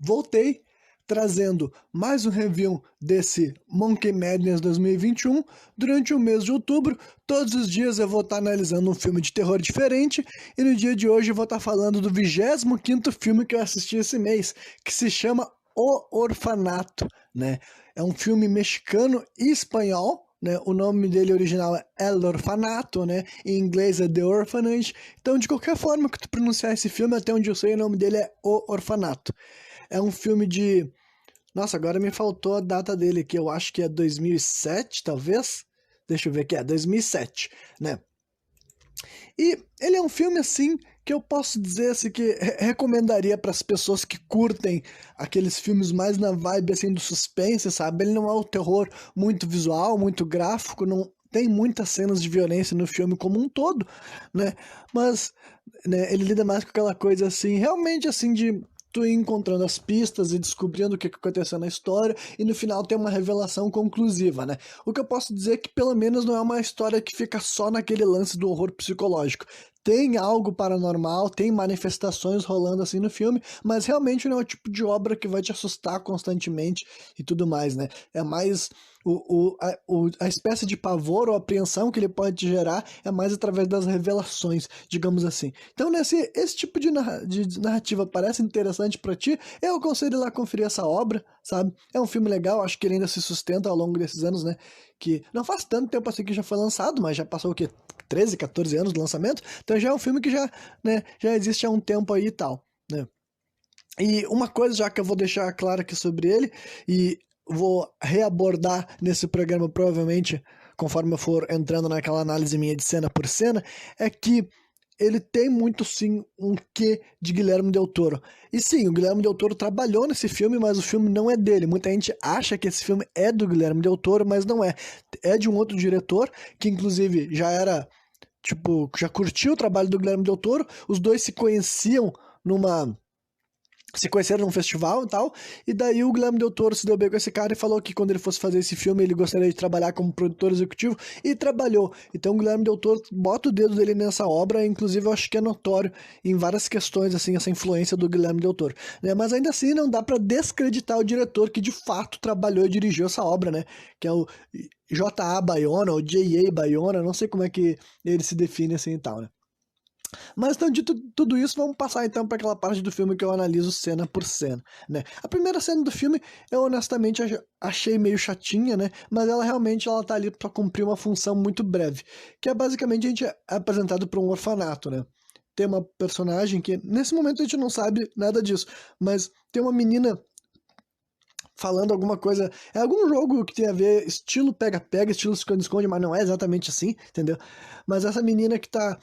voltei trazendo mais um review desse Monkey Madness 2021. Durante o mês de outubro, todos os dias eu vou estar analisando um filme de terror diferente, e no dia de hoje eu vou estar falando do 25º filme que eu assisti esse mês, que se chama O Orfanato, né? É um filme mexicano e espanhol, né? O nome dele original é El Orfanato, né? Em inglês é The Orphanage. Então, de qualquer forma que tu pronunciar esse filme, até onde eu sei, o nome dele é O Orfanato. É um filme de... Nossa, agora me faltou a data dele, que eu acho que é 2007, talvez? Deixa eu ver aqui, é 2007, né? E ele é um filme, assim, que eu posso dizer assim, que recomendaria para as pessoas que curtem aqueles filmes mais na vibe, assim, do suspense, sabe? Ele não é um terror muito visual, muito gráfico, não tem muitas cenas de violência no filme como um todo, né? Mas, né, ele lida mais com aquela coisa, assim, realmente, assim, de tu ir encontrando as pistas e descobrindo o que aconteceu na história, e no final tem uma revelação conclusiva, né? O que eu posso dizer é que pelo menos não é uma história que fica só naquele lance do horror psicológico. Tem algo paranormal, tem manifestações rolando assim no filme, mas realmente não é o tipo de obra que vai te assustar constantemente e tudo mais, né? É mais a espécie de pavor ou apreensão que ele pode te gerar é mais através das revelações, digamos assim. Então, né, se esse tipo de narrativa parece interessante pra ti, eu aconselho ir lá conferir essa obra, sabe? É um filme legal, acho que ele ainda se sustenta ao longo desses anos, né? Que não faz tanto tempo assim que já foi lançado, mas já passou o quê? 13, 14 anos do lançamento, então já é um filme que já, né, já existe há um tempo aí e tal, né? E uma coisa já que eu vou deixar claro aqui sobre ele, e vou reabordar nesse programa provavelmente, conforme eu for entrando naquela análise minha de cena por cena, é que ele tem muito sim um quê de Guilherme Del Toro. E sim, o Guilherme Del Toro trabalhou nesse filme, mas o filme não é dele. Muita gente acha que esse filme é do Guilherme Del Toro, mas não é. É de um outro diretor, que inclusive já era, tipo, já curtiu o trabalho do Guilherme Del Toro. Os dois se conheciam numa... se conheceram num festival e tal, e daí o Guilherme Del Toro se deu bem com esse cara e falou que quando ele fosse fazer esse filme ele gostaria de trabalhar como produtor executivo, e trabalhou. Então o Guilherme Del Toro bota o dedo dele nessa obra, inclusive eu acho que é notório em várias questões, assim, essa influência do Guilherme Del Toro, né? Mas ainda assim não dá pra descreditar o diretor que de fato trabalhou e dirigiu essa obra, né? Que é o J.A. Bayona, ou J.A. Bayona, não sei como é que ele se define assim e tal, né? Mas então, dito tudo isso, vamos passar então para aquela parte do filme que eu analiso cena por cena, né? A primeira cena do filme eu honestamente achei meio chatinha, né? Mas ela realmente ela tá ali para cumprir uma função muito breve, que é basicamente a gente é apresentado para um orfanato, né? Tem uma personagem que nesse momento a gente não sabe nada disso, mas tem uma menina falando alguma coisa, é algum jogo que tem a ver estilo pega-pega, estilo esconde-esconde, mas não é exatamente assim, entendeu? Mas essa menina que tá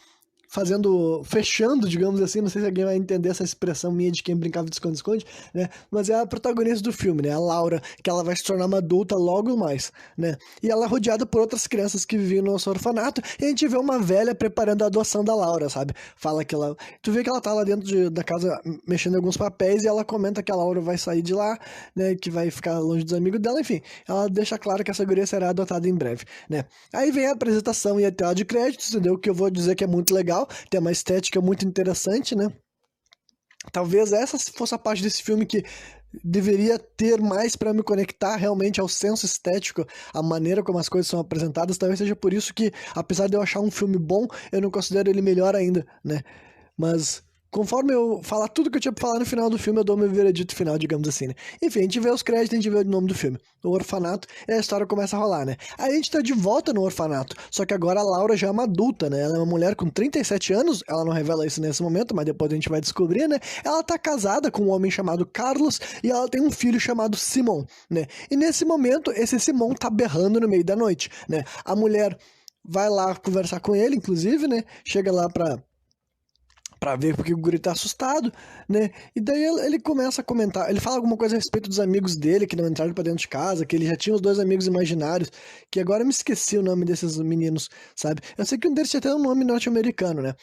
fechando, digamos assim, não sei se alguém vai entender essa expressão minha de quem brincava de esconde-esconde, né? Mas é a protagonista do filme, né? A Laura, que ela vai se tornar uma adulta logo mais, né? E ela é rodeada por outras crianças que vivem no nosso orfanato, e a gente vê uma velha preparando a adoção da Laura, sabe? Fala que ela... Tu vê que ela tá lá dentro da casa mexendo em alguns papéis, e ela comenta que a Laura vai sair de lá, né? Que vai ficar longe dos amigos dela, enfim. Ela deixa claro que essa guria será adotada em breve, né? Aí vem a apresentação e a tela de créditos, entendeu? Que eu vou dizer que é muito legal, tem uma estética muito interessante, né? Talvez essa fosse a parte desse filme que deveria ter mais para me conectar realmente ao senso estético, a maneira como as coisas são apresentadas. Talvez seja por isso que, apesar de eu achar um filme bom, eu não considero ele melhor ainda, né? Mas conforme eu falar tudo que eu tinha pra falar no final do filme, eu dou meu veredito final, digamos assim, né? Enfim, a gente vê os créditos, a gente vê o nome do filme, o orfanato, e a história começa a rolar, né? Aí a gente tá de volta no orfanato, só que agora a Laura já é uma adulta, né? Ela é uma mulher com 37 anos, ela não revela isso nesse momento, mas depois a gente vai descobrir, né? Ela tá casada com um homem chamado Carlos, e ela tem um filho chamado Simon, né? E nesse momento, esse Simon tá berrando no meio da noite, né? A mulher vai lá conversar com ele, inclusive, né? Chega lá pra ver porque o guri tá assustado, né? E daí ele começa a comentar, ele fala alguma coisa a respeito dos amigos dele que não entraram pra dentro de casa, que ele já tinha os dois amigos imaginários, que agora eu me esqueci o nome desses meninos, sabe? Eu sei que um deles tinha até um nome norte-americano, né?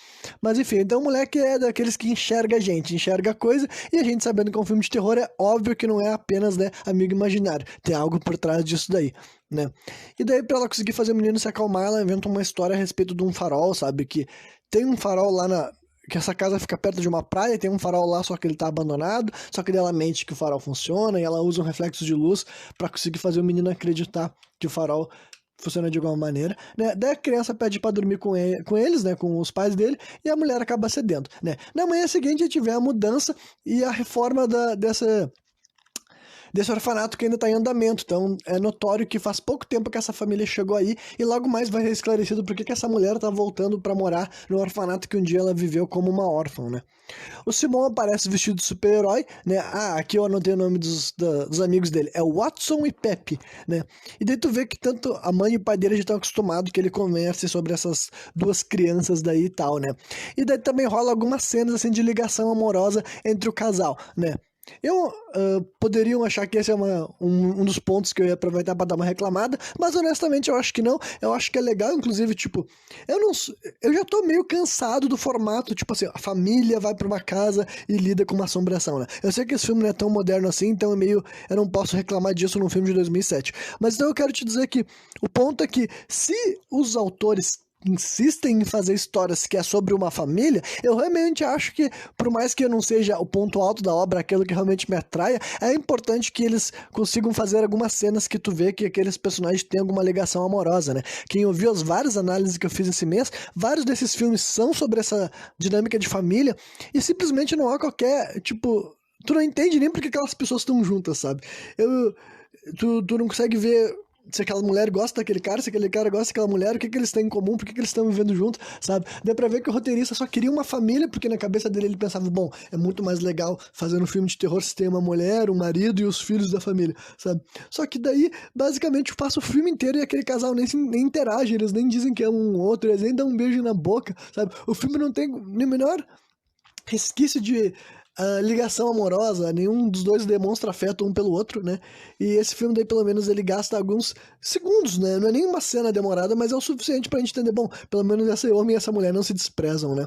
Mas enfim, então o moleque é daqueles que enxerga a gente, enxerga a coisa, e a gente sabendo que é um filme de terror, é óbvio que não é apenas, né, amigo imaginário, tem algo por trás disso daí, né? E daí pra ela conseguir fazer o menino se acalmar, ela inventa uma história a respeito de um farol, sabe? Que tem um farol lá que essa casa fica perto de uma praia, tem um farol lá, só que ele tá abandonado, só que ela mente que o farol funciona e ela usa um reflexo de luz pra conseguir fazer o menino acreditar que o farol funciona de alguma maneira, né? Daí a criança pede pra dormir com eles, né, com os pais dele, e a mulher acaba cedendo, né? Na manhã seguinte a gente vê a mudança e a reforma desse orfanato que ainda está em andamento. Então é notório que faz pouco tempo que essa família chegou aí e logo mais vai ser esclarecido por que essa mulher está voltando para morar no orfanato que um dia ela viveu como uma órfã, né? O Simon aparece vestido de super-herói, né? Ah, aqui eu anotei o nome dos amigos dele. É Watson e Pepe, né? E daí tu vê que tanto a mãe e o pai dele já estão acostumados que ele converse sobre essas duas crianças daí e tal, né? E daí também rola algumas cenas assim de ligação amorosa entre o casal, né? Poderiam achar que esse é um dos pontos que eu ia aproveitar para dar uma reclamada, mas honestamente eu acho que não. Eu acho que é legal, inclusive, tipo, eu já tô meio cansado do formato, tipo assim, a família vai pra uma casa e lida com uma assombração, né? Eu sei que esse filme não é tão moderno assim, então eu não posso reclamar disso num filme de 2007. Mas então eu quero te dizer que o ponto é que se os autores insistem em fazer histórias que é sobre uma família, eu realmente acho que, por mais que eu não seja o ponto alto da obra, aquilo que realmente me atraia, é importante que eles consigam fazer algumas cenas que tu vê que aqueles personagens têm alguma ligação amorosa, né? Quem ouviu as várias análises que eu fiz esse mês, vários desses filmes são sobre essa dinâmica de família e simplesmente não há qualquer, tipo, tu não entende nem porque aquelas pessoas estão juntas, sabe? Tu não consegue ver se aquela mulher gosta daquele cara, se aquele cara gosta daquela mulher, o que eles têm em comum, por que eles estão vivendo junto, sabe? Dá pra ver que o roteirista só queria uma família, porque na cabeça dele ele pensava, bom, é muito mais legal fazer um filme de terror se tem uma mulher, um marido e os filhos da família, sabe? Só que daí, basicamente, passa o filme inteiro e aquele casal nem interage, eles nem dizem que é um outro, eles nem dão um beijo na boca, sabe? O filme não tem nem o menor resquício de ligação amorosa, nenhum dos dois demonstra afeto um pelo outro, né? E esse filme daí, pelo menos, ele gasta alguns segundos, né? Não é nem uma cena demorada, mas é o suficiente pra gente entender, bom, pelo menos esse homem e essa mulher não se desprezam, né?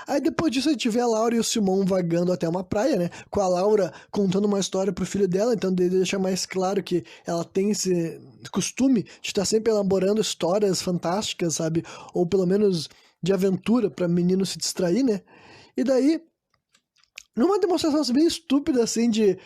Aí depois disso a gente vê a Laura e o Simon vagando até uma praia, né? Com a Laura contando uma história pro filho dela, então deixa mais claro que ela tem esse costume de estar sempre elaborando histórias fantásticas, sabe? Ou pelo menos de aventura pra menino se distrair, né? E daí, numa demonstração bem estúpida, assim, de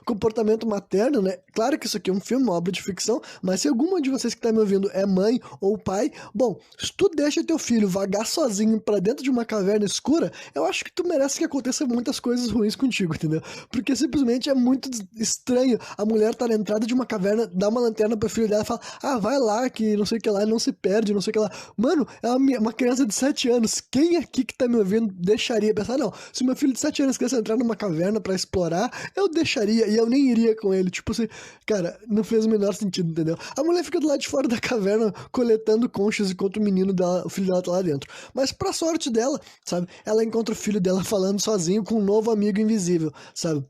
comportamento materno, né? Claro que isso aqui é um filme, uma obra de ficção, mas se alguma de vocês que tá me ouvindo é mãe ou pai, bom, se tu deixa teu filho vagar sozinho pra dentro de uma caverna escura, eu acho que tu merece que aconteça muitas coisas ruins contigo, entendeu? Porque simplesmente é muito estranho a mulher tá na entrada de uma caverna, dá uma lanterna pro filho dela e fala, ah, vai lá, que não sei o que lá, não se perde, não sei o que lá. Mano, é uma criança de 7 anos, quem aqui que tá me ouvindo deixaria pensar, não, se meu filho de 7 anos quisesse entrar numa caverna pra explorar, eu deixaria e eu nem iria com ele. Tipo assim, cara, não fez o menor sentido, entendeu? A mulher fica do lado de fora da caverna coletando conchas enquanto o filho dela tá lá dentro. Mas pra sorte dela, sabe, ela encontra o filho dela falando sozinho com um novo amigo invisível, sabe?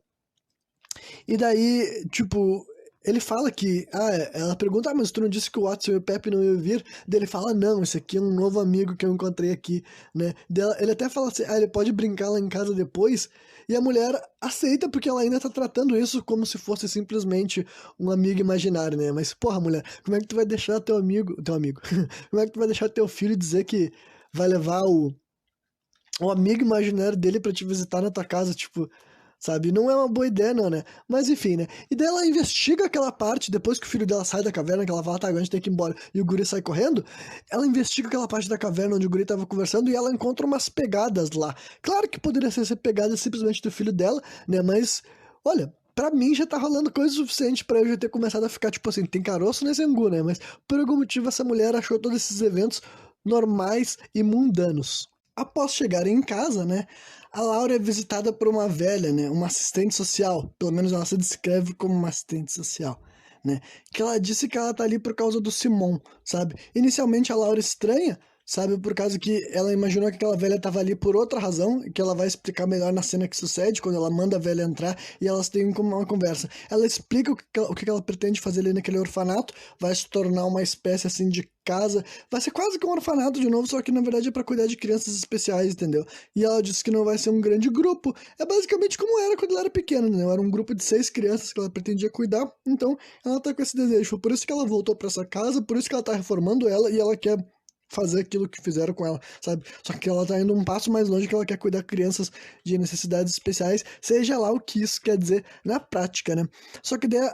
E daí, tipo, ele fala que. Ela pergunta, mas tu não disse que o Watson e o Pepe não iam vir? Daí ele fala, não, esse aqui é um novo amigo que eu encontrei aqui, né? Ele até fala assim, ele pode brincar lá em casa depois. E a mulher aceita porque ela ainda tá tratando isso como se fosse simplesmente um amigo imaginário, né? Mas, porra, mulher, como é que tu vai deixar teu amigo, como é que tu vai deixar teu filho dizer que vai levar o amigo imaginário dele pra te visitar na tua casa, tipo, sabe? Não é uma boa ideia, não, né? Mas enfim, né? E daí ela investiga aquela parte, depois que o filho dela sai da caverna, que ela fala, tá, agora a gente tem que ir embora, e o guri sai correndo, ela investiga aquela parte da caverna onde o guri tava conversando e ela encontra umas pegadas lá. Claro que poderia ser pegadas simplesmente do filho dela, né? Mas, olha. Pra mim já tá rolando coisa suficiente pra eu já ter começado a ficar, tipo assim, tem caroço nesse angu, né? Mas por algum motivo essa mulher achou todos esses eventos normais e mundanos. Após chegarem em casa, né, a Laura é visitada por uma velha, né, uma assistente social, pelo menos ela se descreve como uma assistente social, né, que ela disse que ela tá ali por causa do Simon, sabe? Inicialmente a Laura estranha, sabe, por causa que ela imaginou que aquela velha tava ali por outra razão, que ela vai explicar melhor na cena que sucede, quando ela manda a velha entrar e elas têm uma conversa. Ela explica o que ela pretende fazer ali naquele orfanato, vai se tornar uma espécie assim de casa, vai ser quase que um orfanato de novo, só que na verdade é pra cuidar de crianças especiais, entendeu? E ela disse que não vai ser um grande grupo, é basicamente como era quando ela era pequena, né? Era um grupo de 6 crianças que ela pretendia cuidar, então ela tá com esse desejo, foi por isso que ela voltou pra essa casa, por isso que ela tá reformando ela e ela quer fazer aquilo que fizeram com ela, sabe? Só que ela tá indo um passo mais longe, que ela quer cuidar de crianças de necessidades especiais, seja lá o que isso quer dizer na prática, né? Só que daí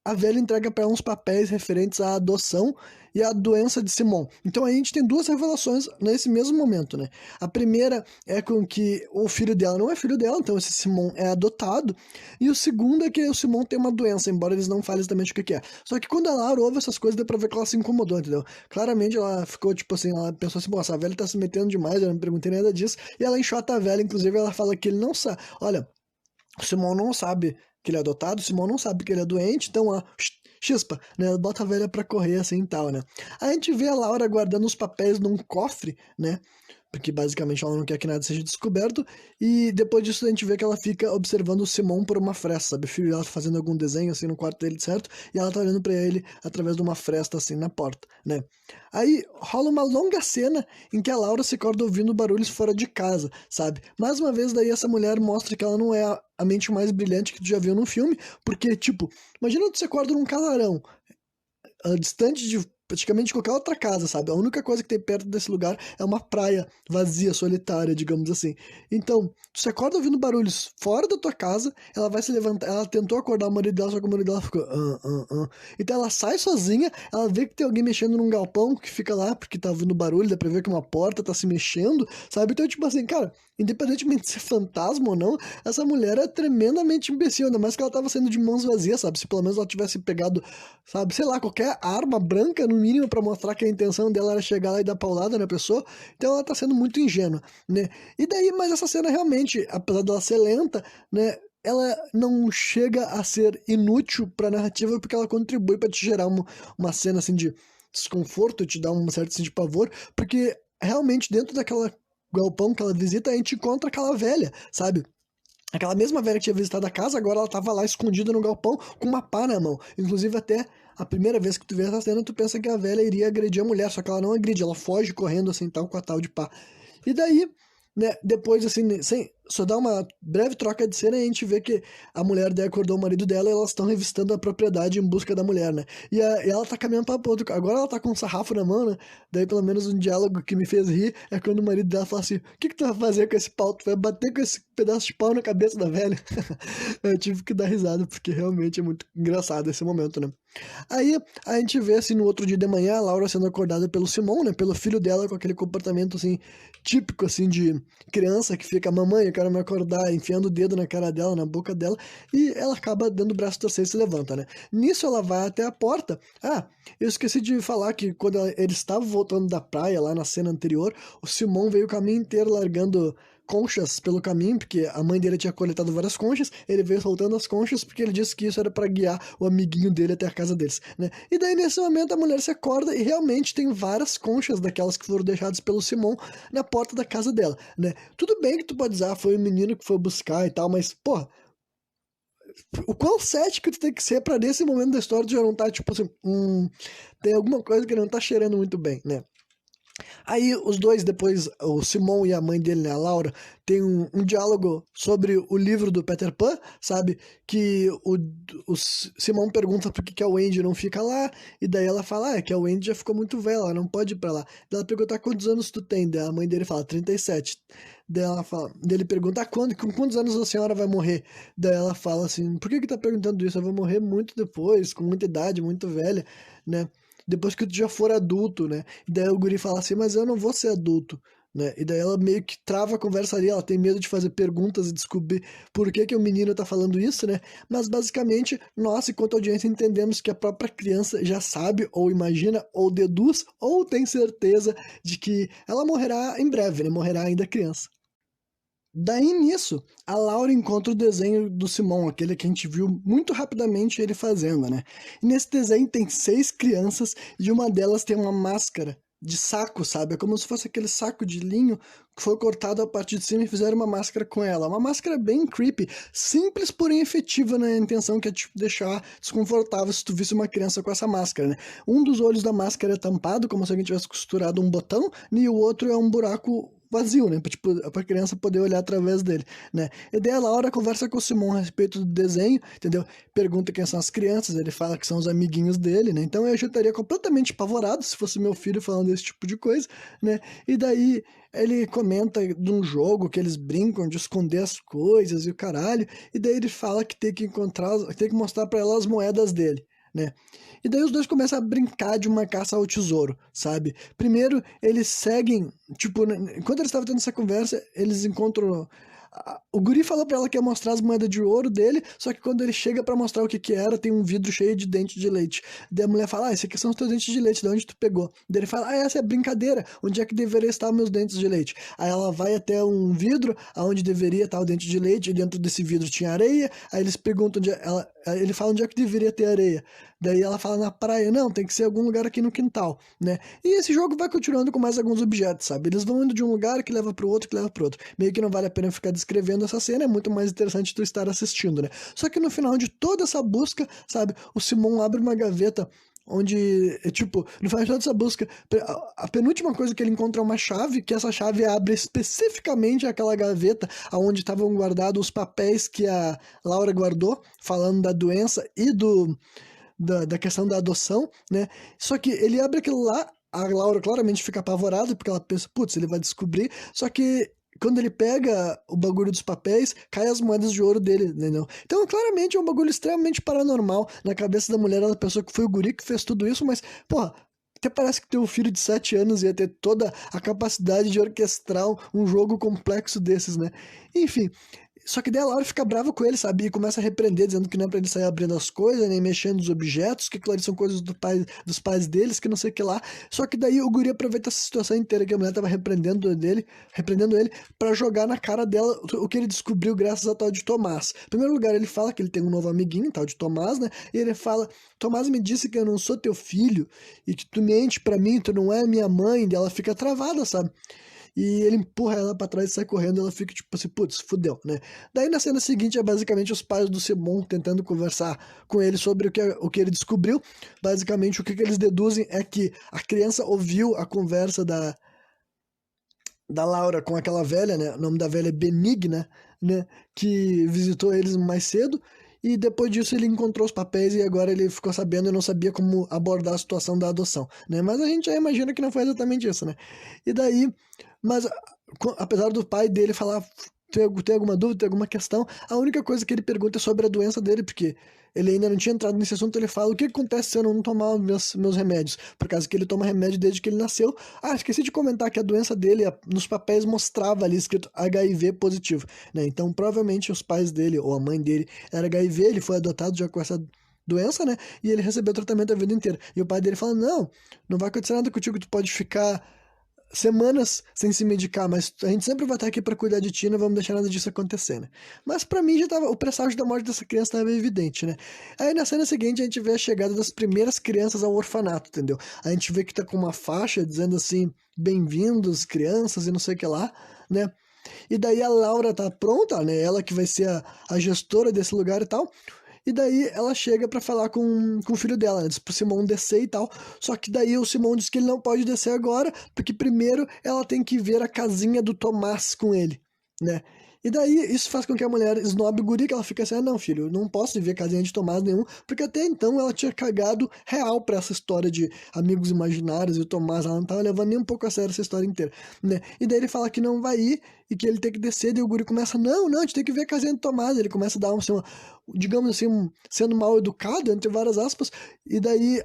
a velha entrega para ela uns papéis referentes à adoção e à doença de Simon. Então a gente tem duas revelações nesse mesmo momento, né? A primeira é com que o filho dela não é filho dela, então esse Simon é adotado. E o segundo é que o Simon tem uma doença, embora eles não falem exatamente o que é. Só que quando a Laura ouve essas coisas, dá pra ver que ela se incomodou, entendeu? Claramente ela ficou, tipo assim, ela pensou assim, essa velha tá se metendo demais, eu não perguntei nada disso. E ela enxota a velha, inclusive ela fala que ele não sabe. Olha, o Simon não sabe que ele é adotado, o Simon não sabe que ele é doente, então, ó, chispa, né? Bota a velha pra correr assim e tal, né? A gente vê a Laura guardando os papéis num cofre, né? Porque basicamente ela não quer que nada seja descoberto, e depois disso a gente vê que ela fica observando o Simon por uma fresta, sabe? O filho dela tá fazendo algum desenho assim no quarto dele, certo? E ela tá olhando pra ele através de uma fresta assim na porta, né? Aí rola uma longa cena em que a Laura se acorda ouvindo barulhos fora de casa, sabe? Mais uma vez daí essa mulher mostra que ela não é a mente mais brilhante que tu já viu num filme, porque, tipo, imagina tu se acorda num casarão, distante de praticamente qualquer outra casa, sabe? A única coisa que tem perto desse lugar é uma praia vazia, solitária, digamos assim. Então, você acorda ouvindo barulhos fora da tua casa, ela vai se levantar, ela tentou acordar o marido dela, só que o marido dela ficou, Então ela sai sozinha, ela vê que tem alguém mexendo num galpão que fica lá, porque tá ouvindo barulho, dá pra ver que uma porta tá se mexendo, sabe? Então, tipo assim, cara, independentemente de ser fantasma ou não, essa mulher é tremendamente imbecil, ainda mais que ela tava saindo de mãos vazias, sabe? Se pelo menos ela tivesse pegado, sabe, sei lá, qualquer arma branca, no mínimo, pra mostrar que a intenção dela era chegar lá e dar paulada na pessoa, então ela tá sendo muito ingênua, né? E daí, mas essa cena realmente, apesar dela ser lenta, né, ela não chega a ser inútil pra narrativa, porque ela contribui pra te gerar uma cena, assim, de desconforto, te dar um certo, assim, de pavor, porque realmente dentro daquela galpão que ela visita, a gente encontra aquela velha, sabe? Aquela mesma velha que tinha visitado a casa, agora ela tava lá escondida no galpão com uma pá na mão. Inclusive, até a primeira vez que tu vê essa cena, tu pensa que a velha iria agredir a mulher, só que ela não agride, ela foge correndo assim, tal, com a tal de pá. E daí, né, depois, assim, sem, só dá uma breve troca de cena e a gente vê que a mulher daí acordou o marido dela e elas estão revistando a propriedade em busca da mulher, né? E ela tá caminhando pra outro. Agora ela tá com um sarrafo na mão, né? Daí, pelo menos, um diálogo que me fez rir é quando o marido dela fala assim: O que que tu vai fazer com esse pau? Tu vai bater com esse pedaço de pau na cabeça da velha? Eu tive que dar risada, porque realmente é muito engraçado esse momento, né? Aí a gente vê assim no outro dia de manhã a Laura sendo acordada pelo Simon, né? Pelo filho dela, com aquele comportamento assim, típico assim de criança que fica, mamãe, eu quero me acordar, enfiando o dedo na cara dela, na boca dela, e ela acaba dando o braço a torcer e se levanta, né? Nisso ela vai até a porta. Ah, eu esqueci de falar que quando eles estavam voltando da praia lá na cena anterior, o Simon veio o caminho inteiro largando conchas pelo caminho, porque a mãe dele tinha coletado várias conchas, ele veio soltando as conchas porque ele disse que isso era para guiar o amiguinho dele até a casa deles, né? E daí nesse momento a mulher se acorda e realmente tem várias conchas daquelas que foram deixadas pelo Simon na porta da casa dela, né? Tudo bem que tu pode dizer, foi o menino que foi buscar e tal, mas, porra, o quão cético tu tem que ser pra nesse momento da história tu já não tá, tipo assim, tem alguma coisa que não tá cheirando muito bem, né? Aí os dois, depois, o Simon e a mãe dele, né, a Laura, tem um diálogo sobre o livro do Peter Pan, sabe? Que o Simon pergunta por que a Wendy não fica lá, e daí ela fala, é que a Wendy já ficou muito velha, ela não pode ir pra lá. Daí ela pergunta, quantos anos tu tem? Daí a mãe dele fala, 37. Daí ele pergunta, com quantos anos a senhora vai morrer? Daí ela fala assim, por que tá perguntando isso? Eu vou morrer muito depois, com muita idade, muito velha, né? Depois que tu já for adulto, né? E daí o guri fala assim, mas eu não vou ser adulto, né? E daí ela meio que trava a conversa ali, ela tem medo de fazer perguntas e descobrir por que o menino tá falando isso, né? Mas basicamente, nós, enquanto audiência, entendemos que a própria criança já sabe, ou imagina, ou deduz, ou tem certeza de que ela morrerá em breve, né? Morrerá ainda criança. Daí nisso, a Laura encontra o desenho do Simon, aquele que a gente viu muito rapidamente ele fazendo, né? E nesse desenho tem 6 crianças e uma delas tem uma máscara de saco, sabe? É como se fosse aquele saco de linho que foi cortado a partir de cima e fizeram uma máscara com ela. Uma máscara bem creepy, simples porém efetiva na intenção que é tipo deixar desconfortável se tu visse uma criança com essa máscara, né? Um dos olhos da máscara é tampado, como se alguém tivesse costurado um botão, e o outro é um buraco vazio, né? Pra criança poder olhar através dele, né? E daí a Laura conversa com o Simon a respeito do desenho, entendeu? Pergunta quem são as crianças, ele fala que são os amiguinhos dele, né? Então eu já estaria completamente apavorado se fosse meu filho falando esse tipo de coisa, né? E daí ele comenta de um jogo que eles brincam de esconder as coisas e o caralho, e daí ele fala que tem que encontrar, tem que mostrar pra ela as moedas dele, né? E daí os dois começam a brincar de uma caça ao tesouro, sabe? Primeiro, eles seguem, tipo, enquanto eles estavam tendo essa conversa, eles encontram. O guri falou pra ela que ia mostrar as moedas de ouro dele, só que quando ele chega pra mostrar o que que era, tem um vidro cheio de dente de leite. Daí a mulher fala, esse aqui são os teus dentes de leite, de onde tu pegou? Daí ele fala, essa é brincadeira, onde é que deveria estar meus dentes de leite? Aí ela vai até um vidro, aonde deveria estar o dente de leite, e dentro desse vidro tinha areia, aí eles perguntam, ele fala onde é que deveria ter areia. Daí ela fala na praia, não, tem que ser algum lugar aqui no quintal, né? E esse jogo vai continuando com mais alguns objetos, sabe? Eles vão indo de um lugar que leva pro outro, que leva pro outro. Meio que não vale a pena ficar descrevendo essa cena, é muito mais interessante tu estar assistindo, né? Só que no final de toda essa busca, sabe? O Simon abre uma gaveta onde, tipo, no final de toda essa busca, a penúltima coisa que ele encontra é uma chave, que essa chave abre especificamente aquela gaveta onde estavam guardados os papéis que a Laura guardou, falando da doença e da questão da adoção, né? Só que ele abre aquilo lá, a Laura claramente fica apavorada, porque ela pensa, putz, ele vai descobrir, só que quando ele pega o bagulho dos papéis, cai as moedas de ouro dele, entendeu? Então, claramente, é um bagulho extremamente paranormal. Na cabeça da mulher, ela pensou que foi o guri que fez tudo isso, mas, porra, até parece que teu filho de 7 anos ia ter toda a capacidade de orquestrar um jogo complexo desses, né? Enfim, só que daí a Laura fica brava com ele, sabe? E começa a repreender, dizendo que não é pra ele sair abrindo as coisas, nem mexendo nos objetos, que claro, são coisas dos pais deles, que não sei o que lá. Só que daí o guri aproveita essa situação inteira que a mulher tava repreendendo ele, pra jogar na cara dela o que ele descobriu graças ao tal de Tomás. Em primeiro lugar, ele fala que ele tem um novo amiguinho, tal de Tomás, né? E ele fala, Tomás me disse que eu não sou teu filho, e que tu mente pra mim, tu não é minha mãe, e ela fica travada, sabe? E ele empurra ela pra trás e sai correndo, e ela fica tipo assim, putz, fudeu, né? Daí na cena seguinte é basicamente os pais do Simon tentando conversar com ele sobre o que ele descobriu. Basicamente o que eles deduzem é que a criança ouviu a conversa da Laura com aquela velha, né? O nome da velha é Benigna, né? Que visitou eles mais cedo. E depois disso ele encontrou os papéis e agora ele ficou sabendo e não sabia como abordar a situação da adoção, né? Mas a gente já imagina que não foi exatamente isso, né? E daí, mas apesar do pai dele falar, tem alguma dúvida, tem alguma questão, a única coisa que ele pergunta é sobre a doença dele, porque ele ainda não tinha entrado nesse assunto, ele fala, o que acontece se eu não tomar meus remédios? Por causa que ele toma remédio desde que ele nasceu. Ah, esqueci de comentar que a doença dele, nos papéis mostrava ali escrito HIV positivo, né? Então, provavelmente os pais dele, ou a mãe dele, era HIV, ele foi adotado já com essa doença, né? E ele recebeu tratamento a vida inteira. E o pai dele fala, não vai acontecer nada contigo, tu pode ficar semanas sem se medicar, mas a gente sempre vai estar aqui para cuidar de ti, não vamos deixar nada disso acontecer, né? Mas para mim já tava, o presságio da morte dessa criança estava evidente, né? Aí na cena seguinte a gente vê a chegada das primeiras crianças ao orfanato, entendeu? A gente vê que tá com uma faixa dizendo assim, bem-vindos crianças e não sei o que lá, né? E daí a Laura tá pronta, né? Ela que vai ser a gestora desse lugar e tal. E daí ela chega pra falar com o filho dela, né? Diz pro Simão descer e tal. Só que daí o Simão diz que ele não pode descer agora, porque primeiro ela tem que ver a casinha do Tomás com ele, né? E daí isso faz com que a mulher esnobe o guri, que ela fica assim, não, filho, eu não posso ver a casinha de Tomás nenhum, porque até então ela tinha cagado real pra essa história de amigos imaginários e o Tomás, ela não tava levando nem um pouco a sério essa história inteira, né? E daí ele fala que não vai ir e que ele tem que descer, e o guri começa, não, a gente tem que ver a casinha de Tomás, ele começa a dar digamos assim, sendo mal educado, entre várias aspas, e daí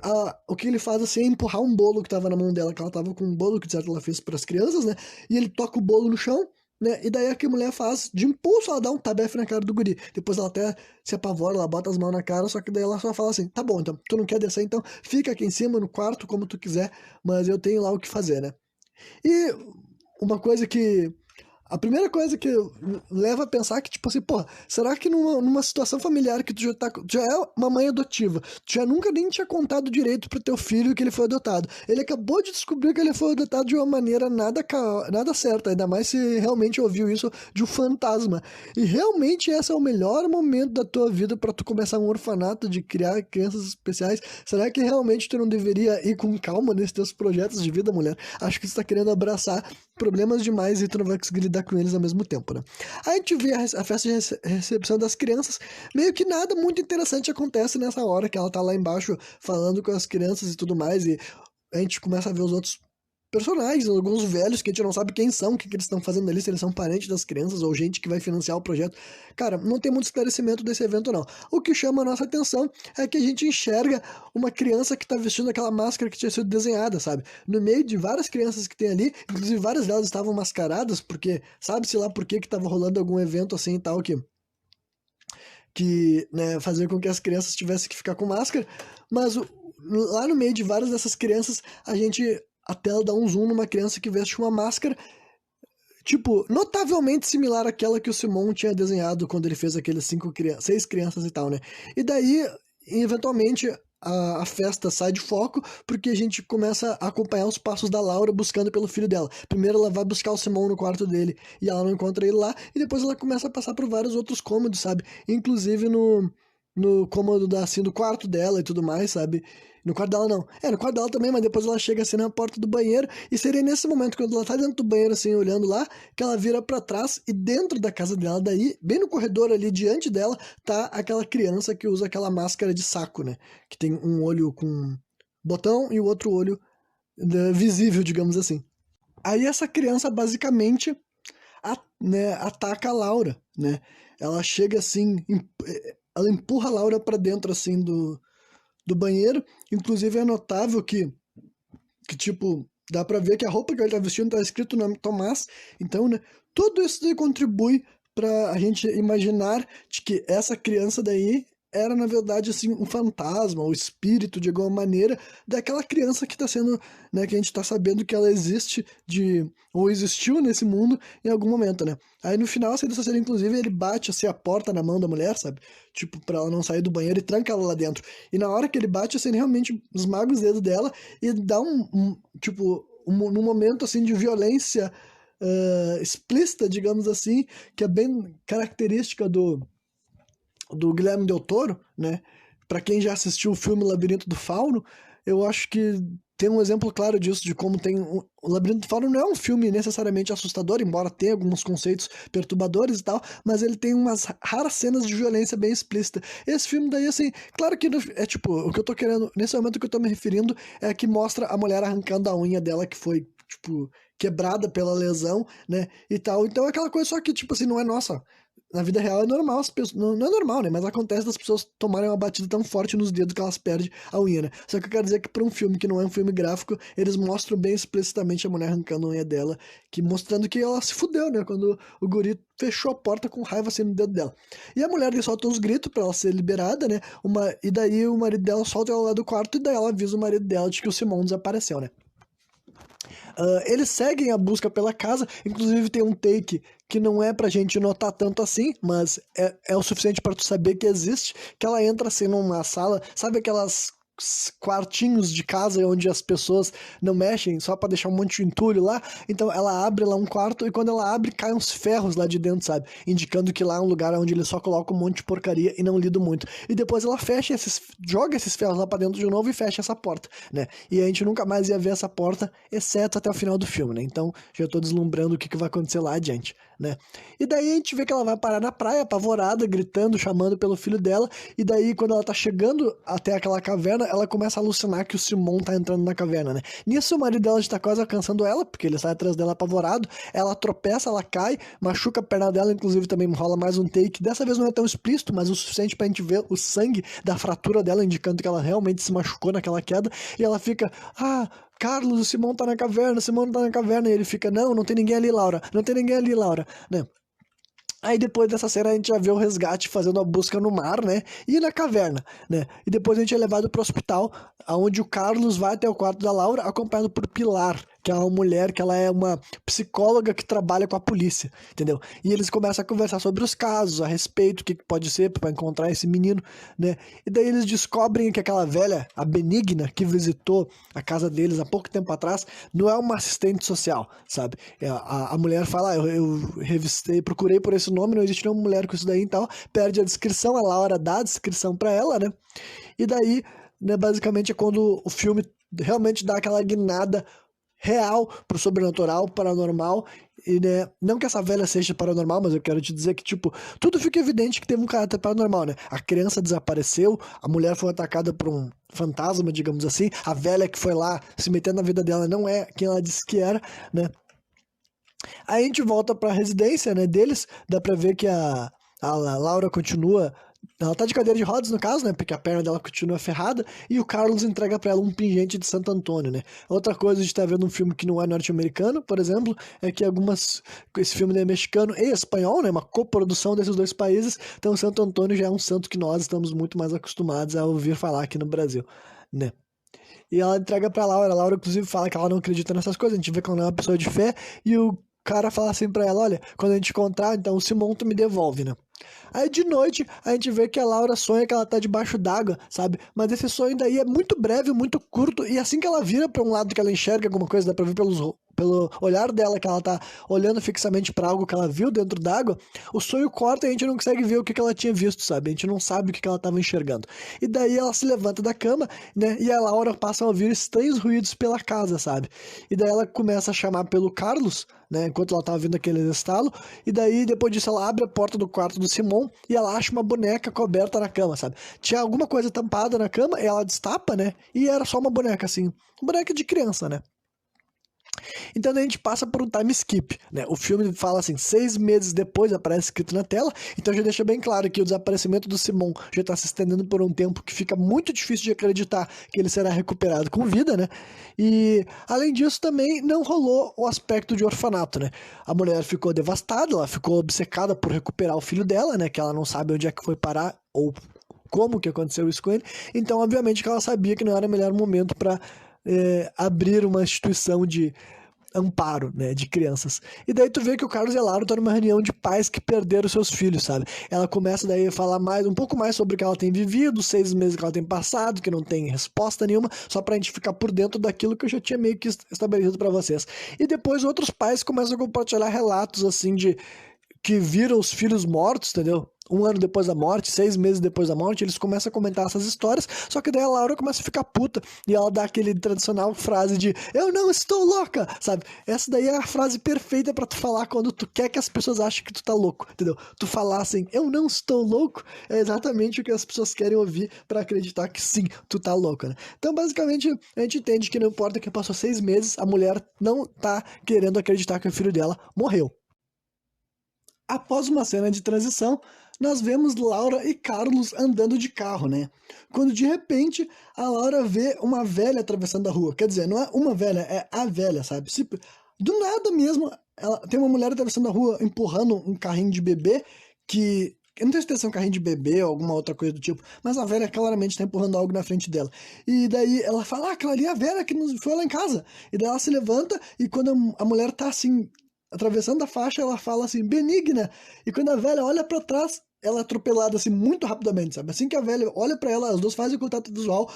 o que ele faz assim é empurrar um bolo que tava na mão dela, que ela tava com um bolo que de certo ela fez para as crianças, né? E ele toca o bolo no chão, né? E daí o que a mulher faz, de impulso, ela dá um tabefe na cara do guri. Depois ela até se apavora, ela bota as mãos na cara, só que daí ela só fala assim, tá bom, então, tu não quer descer, então fica aqui em cima, no quarto, como tu quiser, mas eu tenho lá o que fazer, né? E uma coisa que a primeira coisa que leva a pensar que, tipo assim, pô, será que numa situação familiar que tu já é uma mãe adotiva, tu já nunca nem tinha contado direito pro teu filho que ele foi adotado. Ele acabou de descobrir que ele foi adotado de uma maneira nada certa, ainda mais se realmente ouviu isso de um fantasma. E realmente esse é o melhor momento da tua vida pra tu começar um orfanato de criar crianças especiais. Será que realmente tu não deveria ir com calma nesses teus projetos de vida, mulher? Acho que tu tá querendo abraçar problemas demais e tu não vai conseguir lidar com eles ao mesmo tempo, né? Aí a gente vê a festa de recepção das crianças, meio que nada muito interessante acontece nessa hora que ela tá lá embaixo falando com as crianças e tudo mais, e a gente começa a ver os outros personagens, alguns velhos que a gente não sabe quem são, o que eles estão fazendo ali, se eles são parentes das crianças ou gente que vai financiar o projeto. Cara, não tem muito esclarecimento desse evento, não. O que chama a nossa atenção é que a gente enxerga uma criança que tá vestindo aquela máscara que tinha sido desenhada, sabe? No meio de várias crianças que tem ali, inclusive várias delas estavam mascaradas, porque sabe-se lá por que tava rolando algum evento assim e tal, que né, fazia com que as crianças tivessem que ficar com máscara, mas lá no meio de várias dessas crianças, a tela dá um zoom numa criança que veste uma máscara, tipo, notavelmente similar àquela que o Simon tinha desenhado quando ele fez aqueles 6 crianças e tal, né? E daí, eventualmente, a festa sai de foco porque a gente começa a acompanhar os passos da Laura buscando pelo filho dela. Primeiro ela vai buscar o Simon no quarto dele e ela não encontra ele lá, e depois ela começa a passar por vários outros cômodos, sabe? Inclusive no cômodo assim, do quarto dela e tudo mais, sabe? No quarto dela não. No quarto dela também, mas depois ela chega assim na porta do banheiro, e seria nesse momento, quando ela tá dentro do banheiro assim, olhando lá, que ela vira pra trás e dentro da casa dela, daí, bem no corredor ali, diante dela, tá aquela criança que usa aquela máscara de saco, né? Que tem um olho com botão e o outro olho visível, digamos assim. Aí essa criança basicamente né, ataca a Laura, né? Ela chega assim, ela empurra a Laura pra dentro assim do banheiro. Inclusive é notável tipo, dá pra ver que a roupa que ele tá vestindo tá escrito o nome Tomás. Então, né, tudo isso daí contribui pra a gente imaginar de que essa criança daí era, na verdade, assim, um fantasma, ou espírito, de alguma maneira, daquela criança que tá sendo, né, que a gente tá sabendo que ela existe, ou existiu nesse mundo em algum momento, né. Aí no final, assim, dessa cena, inclusive, ele bate, assim, a porta na mão da mulher, sabe, tipo, pra ela não sair do banheiro e tranca ela lá dentro. E na hora que ele bate, assim, ele realmente esmaga os dedos dela e dá num momento, assim, de violência explícita, digamos assim, que é bem característica do Guilherme Del Toro, né? Para quem já assistiu o filme Labirinto do Fauno, eu acho que tem um exemplo claro disso, de como o Labirinto do Fauno não é um filme necessariamente assustador, embora tenha alguns conceitos perturbadores e tal, mas ele tem umas raras cenas de violência bem explícita. Esse filme daí, assim, claro que é tipo, o que eu tô querendo, nesse momento que eu tô me referindo, é que mostra a mulher arrancando a unha dela, que foi, tipo, quebrada pela lesão, né, e tal. Então é aquela coisa só que, tipo assim, não é nossa. Na vida real é normal, as pessoas, não é normal, né? Mas acontece das pessoas tomarem uma batida tão forte nos dedos que elas perdem a unha, né? Só que eu quero dizer que para um filme que não é um filme gráfico, eles mostram bem explicitamente a mulher arrancando a unha dela, que mostrando que ela se fudeu, né? Quando o guri fechou a porta com raiva assim no dedo dela. E a mulher solta uns gritos para ela ser liberada, né? E daí o marido dela solta ela lá do quarto e daí ela avisa o marido dela de que o Simon desapareceu, né? Eles seguem a busca pela casa, inclusive tem um take que não é pra gente notar tanto assim, mas é o suficiente pra tu saber que existe, que ela entra assim numa sala, sabe aquelas quartinhos de casa onde as pessoas não mexem só pra deixar um monte de entulho lá? Então ela abre lá um quarto e quando ela abre cai uns ferros lá de dentro, sabe? Indicando que lá é um lugar onde ele só coloca um monte de porcaria e não lido muito. E depois ela joga esses ferros lá pra dentro de novo e fecha essa porta, né? E a gente nunca mais ia ver essa porta, exceto até o final do filme, né? Então já tô deslumbrando o que vai acontecer lá adiante, né? E daí a gente vê que ela vai parar na praia, apavorada, gritando, chamando pelo filho dela, e daí quando ela tá chegando até aquela caverna, ela começa a alucinar que o Simon tá entrando na caverna, né? Nisso o marido dela está quase alcançando ela, porque ele sai atrás dela apavorado, ela tropeça, ela cai, machuca a perna dela, inclusive também rola mais um take, dessa vez não é tão explícito, mas o suficiente pra gente ver o sangue da fratura dela, indicando que ela realmente se machucou naquela queda, e ela fica, Carlos, o Simon tá na caverna, o Simon tá na caverna, e ele fica, não tem ninguém ali, Laura, não tem ninguém ali, Laura, né? Aí depois dessa cena a gente já vê o resgate fazendo a busca no mar, né? E na caverna, né? E depois a gente é levado pro hospital, onde o Carlos vai até o quarto da Laura, acompanhado por Pilar, que é uma mulher que ela é uma psicóloga que trabalha com a polícia, entendeu? E eles começam a conversar sobre os casos, a respeito, o que pode ser para encontrar esse menino, né? E daí eles descobrem que aquela velha, a Benigna, que visitou a casa deles há pouco tempo atrás, não é uma assistente social, sabe? A mulher fala, eu revistei, procurei por esse nome, não existe nenhuma mulher com isso daí e tal, perde a descrição, a Laura dá a descrição pra ela, né? E daí, né, basicamente é quando o filme realmente dá aquela guinada real pro sobrenatural, paranormal, e né, não que essa velha seja paranormal, mas eu quero te dizer que, tipo, tudo fica evidente que teve um caráter paranormal, né? A criança desapareceu, a mulher foi atacada por um fantasma, digamos assim, a velha que foi lá se metendo na vida dela não é quem ela disse que era, né? Aí a gente volta pra residência, né, deles, dá pra ver que a Laura continua. Ela tá de cadeira de rodas, no caso, né? Porque a perna dela continua ferrada. E o Carlos entrega pra ela um pingente de Santo Antônio, né? Outra coisa de estar vendo um filme que não é norte-americano, por exemplo, é que esse filme é mexicano e espanhol, né? Uma coprodução desses dois países. Então, Santo Antônio já é um santo que nós estamos muito mais acostumados a ouvir falar aqui no Brasil, né? E ela entrega pra Laura. A Laura, inclusive, fala que ela não acredita nessas coisas. A gente vê que ela não é uma pessoa de fé. E o cara fala assim pra ela: olha, quando a gente encontrar, então o Simão tu me devolve, né? Aí de noite a gente vê que a Laura sonha que ela tá debaixo d'água, sabe? Mas esse sonho daí é muito breve, muito curto, e assim que ela vira pra um lado que ela enxerga alguma coisa, dá pra ver pelo olhar dela que ela tá olhando fixamente pra algo que ela viu dentro d'água, o sonho corta e a gente não consegue ver o que ela tinha visto, sabe? A gente não sabe o que ela tava enxergando. E daí ela se levanta da cama, né? E a Laura passa a ouvir estranhos ruídos pela casa, sabe? E daí ela começa a chamar pelo Carlos, né, enquanto ela tava vendo aquele estalo, e daí depois disso ela abre a porta do quarto do Simon e ela acha uma boneca coberta na cama, sabe? Tinha alguma coisa tampada na cama, e ela destapa, né, e era só uma boneca assim, uma boneca de criança, né? Então a gente passa por um time skip, né? O filme fala assim, 6 meses depois aparece escrito na tela, então já deixa bem claro que o desaparecimento do Simon já está se estendendo por um tempo que fica muito difícil de acreditar que ele será recuperado com vida, né? E além disso também não rolou o aspecto de orfanato, né? A mulher ficou devastada, ela ficou obcecada por recuperar o filho dela, né? Que ela não sabe onde é que foi parar ou como que aconteceu isso com ele. Então, obviamente que ela sabia que não era o melhor momento para abrir uma instituição de amparo, né, de crianças. E daí tu vê que o Carlos e a Laura estão numa reunião de pais que perderam seus filhos, sabe? Ela começa daí a falar um pouco mais sobre o que ela tem vivido, os 6 meses que ela tem passado, que não tem resposta nenhuma, só pra gente ficar por dentro daquilo que eu já tinha meio que estabelecido pra vocês. E depois outros pais começam a compartilhar relatos, assim, de que viram os filhos mortos, entendeu? 1 ano depois da morte, 6 meses depois da morte, eles começam a comentar essas histórias, só que daí a Laura começa a ficar puta, e ela dá aquele tradicional frase de eu não estou louca, sabe? Essa daí é a frase perfeita pra tu falar quando tu quer que as pessoas achem que tu tá louco, entendeu? Tu falar assim, eu não estou louco, é exatamente o que as pessoas querem ouvir pra acreditar que sim, tu tá louca, né? Então, basicamente, a gente entende que não importa que passou 6 meses, a mulher não tá querendo acreditar que o filho dela morreu. Após uma cena de transição, nós vemos Laura e Carlos andando de carro, né? Quando de repente a Laura vê uma velha atravessando a rua. Quer dizer, não é uma velha, é a velha, sabe? Do nada mesmo, ela tem uma mulher atravessando a rua empurrando um carrinho de bebê que. Eu não tenho certeza se é um carrinho de bebê ou alguma outra coisa do tipo, mas a velha claramente está empurrando algo na frente dela. E daí ela fala, ah, aquela ali é a velha que nos foi lá em casa. E daí ela se levanta e quando a mulher tá assim atravessando a faixa, ela fala assim, benigna. E quando a velha olha pra trás, ela é atropelada assim muito rapidamente, sabe? Assim que a velha olha pra ela, as duas fazem contato visual,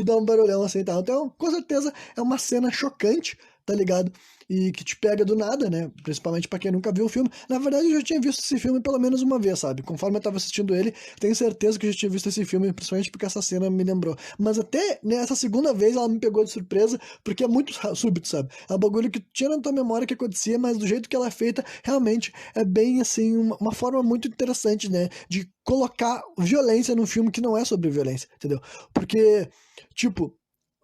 dá um barulhão assim e tal. Então, com certeza é uma cena chocante, tá ligado? E que te pega do nada, né? Principalmente pra quem nunca viu o filme. Na verdade, eu já tinha visto esse filme pelo menos uma vez, sabe? Conforme eu tava assistindo ele, tenho certeza que eu já tinha visto esse filme, principalmente porque essa cena me lembrou. Mas até nessa segunda vez ela me pegou de surpresa, porque é muito súbito, sabe? É um bagulho que tinha na tua memória que acontecia, mas do jeito que ela é feita, realmente é bem, assim, uma forma muito interessante, né? De colocar violência num filme que não é sobre violência, entendeu? Porque, tipo,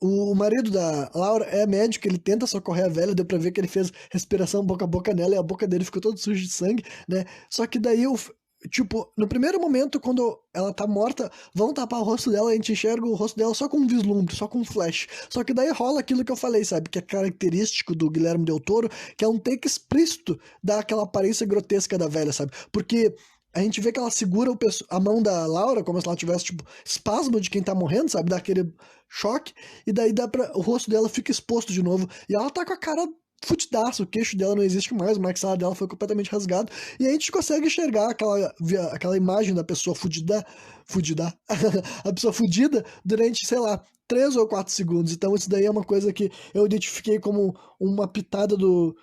o marido da Laura é médico, ele tenta socorrer a velha, deu pra ver que ele fez respiração boca a boca nela e a boca dele ficou toda suja de sangue, né? Só que daí, tipo, no primeiro momento, quando ela tá morta, vão tapar o rosto dela, a gente enxerga o rosto dela só com um vislumbre, só com um flash. Só que daí rola aquilo que eu falei, sabe? Que é característico do Guilherme Del Toro, que é um take explícito daquela aparência grotesca da velha, sabe? Porque a gente vê que ela segura a mão da Laura como se ela tivesse, tipo, espasmo de quem tá morrendo, sabe? Dá aquele choque, e daí o rosto dela fica exposto de novo, e ela tá com a cara fudidaço, o queixo dela não existe mais, o maxilar dela foi completamente rasgado, e a gente consegue enxergar aquela imagem da pessoa fudida, a pessoa fudida durante, sei lá, 3 ou 4 segundos. Então isso daí é uma coisa que eu identifiquei como uma pitada do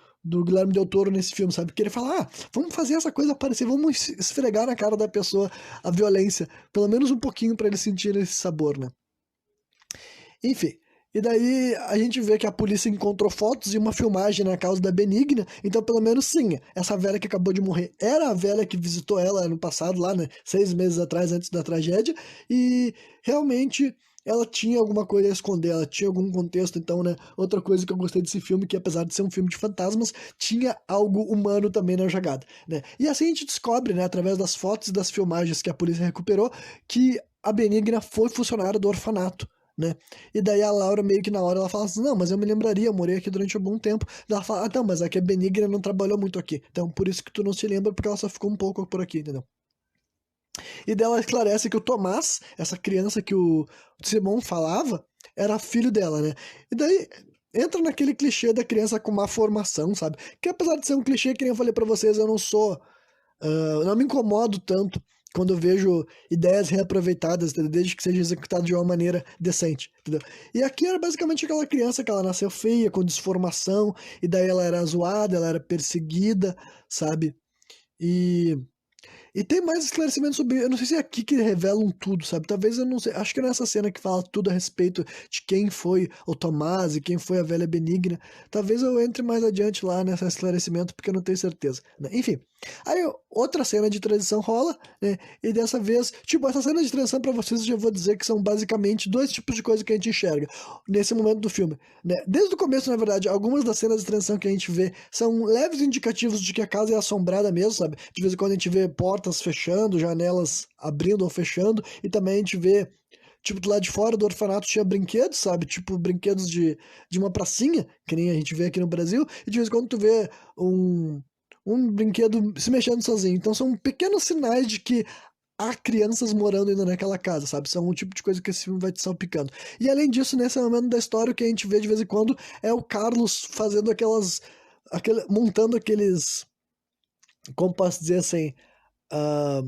Guilherme Del Toro nesse filme, sabe? Que ele fala, vamos fazer essa coisa aparecer, vamos esfregar na cara da pessoa a violência, pelo menos um pouquinho pra ele sentir esse sabor, né? Enfim, E daí a gente vê que a polícia encontrou fotos e uma filmagem na casa da Benigna, então pelo menos sim, essa velha que acabou de morrer era a velha que visitou ela no passado, lá, né, 6 meses atrás, antes da tragédia, e realmente ela tinha alguma coisa a esconder, ela tinha algum contexto, então, né, outra coisa que eu gostei desse filme, que apesar de ser um filme de fantasmas, tinha algo humano também na jogada, né, e assim a gente descobre, né, através das fotos e das filmagens que a polícia recuperou, que a Benigna foi funcionária do orfanato, né? E daí a Laura, meio que na hora, ela fala assim: não, mas eu me lembraria, eu morei aqui durante um bom tempo. Daí ela fala: ah, não, mas aqui a Benigna não trabalhou muito aqui. Então por isso que tu não se lembra, porque ela só ficou um pouco por aqui, entendeu? E daí ela esclarece que o Tomás, essa criança que o Simon falava, era filho dela, né? E daí entra naquele clichê da criança com má formação, sabe? Que apesar de ser um clichê, que nem eu falei pra vocês, eu não sou. Eu não me incomodo tanto quando eu vejo ideias reaproveitadas, entendeu? Desde que seja executado de uma maneira decente, entendeu? E aqui era basicamente aquela criança que ela nasceu feia, com desformação, e daí ela era zoada, ela era perseguida, sabe? E e tem mais esclarecimentos sobre. Eu não sei se é aqui que revelam tudo, sabe? Talvez eu não sei. Acho que nessa cena que fala tudo a respeito de quem foi o Tomás e quem foi a velha Benigna. Talvez eu entre mais adiante lá nesse esclarecimento, porque eu não tenho certeza, né? Enfim. Aí outra cena de transição rola, né? E dessa vez, tipo, essa cena de transição pra vocês eu já vou dizer que são basicamente dois tipos de coisa que a gente enxerga nesse momento do filme, né? Desde o começo, na verdade, algumas das cenas de transição que a gente vê são leves indicativos de que a casa é assombrada mesmo, sabe? De vez em quando a gente vê portas fechando, janelas abrindo ou fechando, e também a gente vê, tipo, do lado de fora do orfanato tinha brinquedos, sabe? Tipo, brinquedos de uma pracinha, que nem a gente vê aqui no Brasil, e de vez em quando tu vê um brinquedo se mexendo sozinho. Então são pequenos sinais de que há crianças morando ainda naquela casa, sabe? São um tipo de coisa que esse filme vai te salpicando. E além disso, nesse momento da história, o que a gente vê de vez em quando é o Carlos fazendo montando aqueles, como posso dizer assim, ah,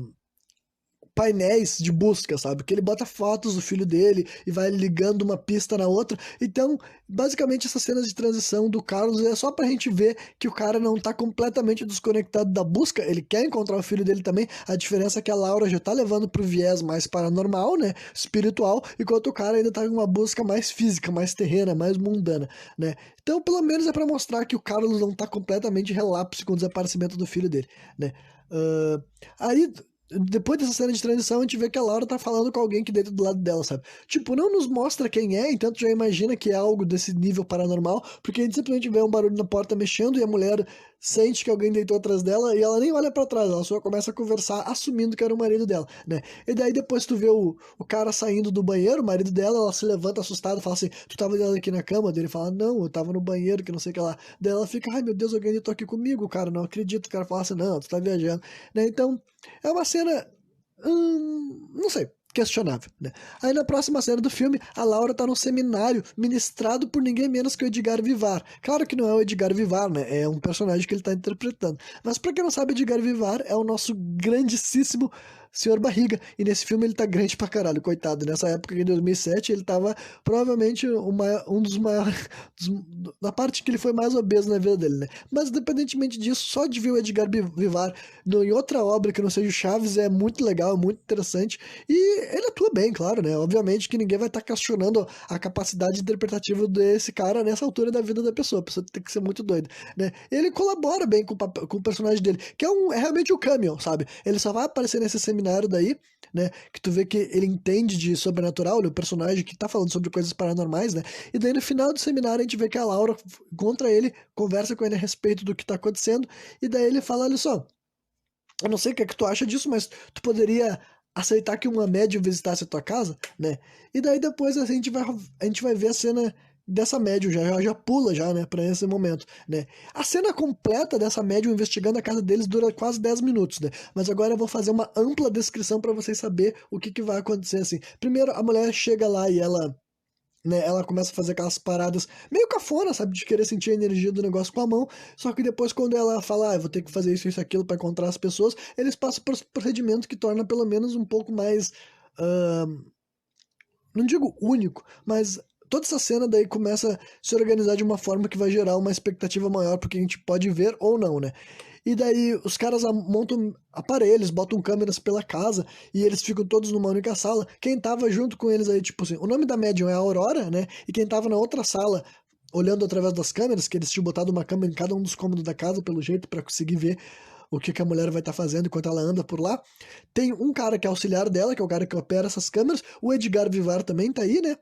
painéis de busca, sabe? Que ele bota fotos do filho dele e vai ligando uma pista na outra. Então, basicamente, essas cenas de transição do Carlos é só pra gente ver que o cara não tá completamente desconectado da busca. Ele quer encontrar o filho dele também. A diferença é que a Laura já tá levando pro viés mais paranormal, né? Espiritual, enquanto o cara ainda tá em uma busca mais física, mais terrena, mais mundana, né? Então, pelo menos é pra mostrar que o Carlos não tá completamente relapse com o desaparecimento do filho dele, né? Ah, aí, depois dessa cena de transição, a gente vê que a Laura tá falando com alguém que deita do lado dela, sabe? Tipo, não nos mostra quem é, então tu já imagina que é algo desse nível paranormal, porque a gente simplesmente vê um barulho na porta mexendo e a mulher sente que alguém deitou atrás dela e ela nem olha pra trás, ela só começa a conversar assumindo que era o marido dela, né? E daí depois tu vê o cara saindo do banheiro, o marido dela, ela se levanta assustada e fala assim: tu tava aqui na cama? Daí ele fala: não, eu tava no banheiro, que não sei o que lá. Daí ela fica: ai meu Deus, alguém deitou aqui comigo, cara, não acredito. O cara fala assim: não, tu tá viajando, né? Então. É uma cena. Não sei. Questionável, né? Aí na próxima cena do filme, a Laura tá num seminário ministrado por ninguém menos que o Edgar Vivar. Claro que não é o Edgar Vivar, né? É um personagem que ele tá interpretando. Mas pra quem não sabe, Edgar Vivar é o nosso grandíssimo Senhor Barriga. E nesse filme ele tá grande pra caralho, coitado. Nessa época, em 2007, ele tava provavelmente um dos maiores. Da parte que ele foi mais obeso na vida dele, né? Mas independentemente disso, só de ver o Edgar Vivar em outra obra que não seja o Chaves é muito legal, é muito interessante. E ele atua bem, claro, né? Obviamente que ninguém vai estar questionando a capacidade interpretativa desse cara nessa altura da vida da pessoa. A pessoa tem que ser muito doida, né? Ele colabora bem com o personagem dele, que é realmente o Cameo, sabe? Ele só vai aparecer nesse seminário daí, né? Que tu vê que ele entende de sobrenatural, ele é o personagem que tá falando sobre coisas paranormais, né? E daí no final do seminário a gente vê que a Laura encontra ele, conversa com ele a respeito do que tá acontecendo, e daí ele fala: olha só, eu não sei o que é que tu acha disso, mas tu poderia aceitar que uma médium visitasse a tua casa, né? E daí depois assim, a gente vai ver a cena dessa médium, já pula já, né, pra esse momento, né? A cena completa dessa médium investigando a casa deles dura quase 10 minutos, né? Mas agora eu vou fazer uma ampla descrição pra vocês saber o que que vai acontecer, assim. Primeiro, a mulher chega lá e ela, né, ela começa a fazer aquelas paradas meio cafona, sabe, de querer sentir a energia do negócio com a mão, só que depois quando ela fala: eu vou ter que fazer isso, aquilo pra encontrar as pessoas, eles passam por procedimento que torna pelo menos um pouco mais, ah, não digo único, mas toda essa cena daí começa a se organizar de uma forma que vai gerar uma expectativa maior porque a gente pode ver ou não, né? E daí os caras montam aparelhos, botam câmeras pela casa e eles ficam todos numa única sala. Quem tava junto com eles aí, tipo assim, o nome da médium é Aurora, né? E quem tava na outra sala, olhando através das câmeras, que eles tinham botado uma câmera em cada um dos cômodos da casa, pelo jeito, pra conseguir ver o que a mulher vai estar fazendo enquanto ela anda por lá. Tem um cara que é auxiliar dela, que é o cara que opera essas câmeras. O Edgar Vivar também tá aí, né?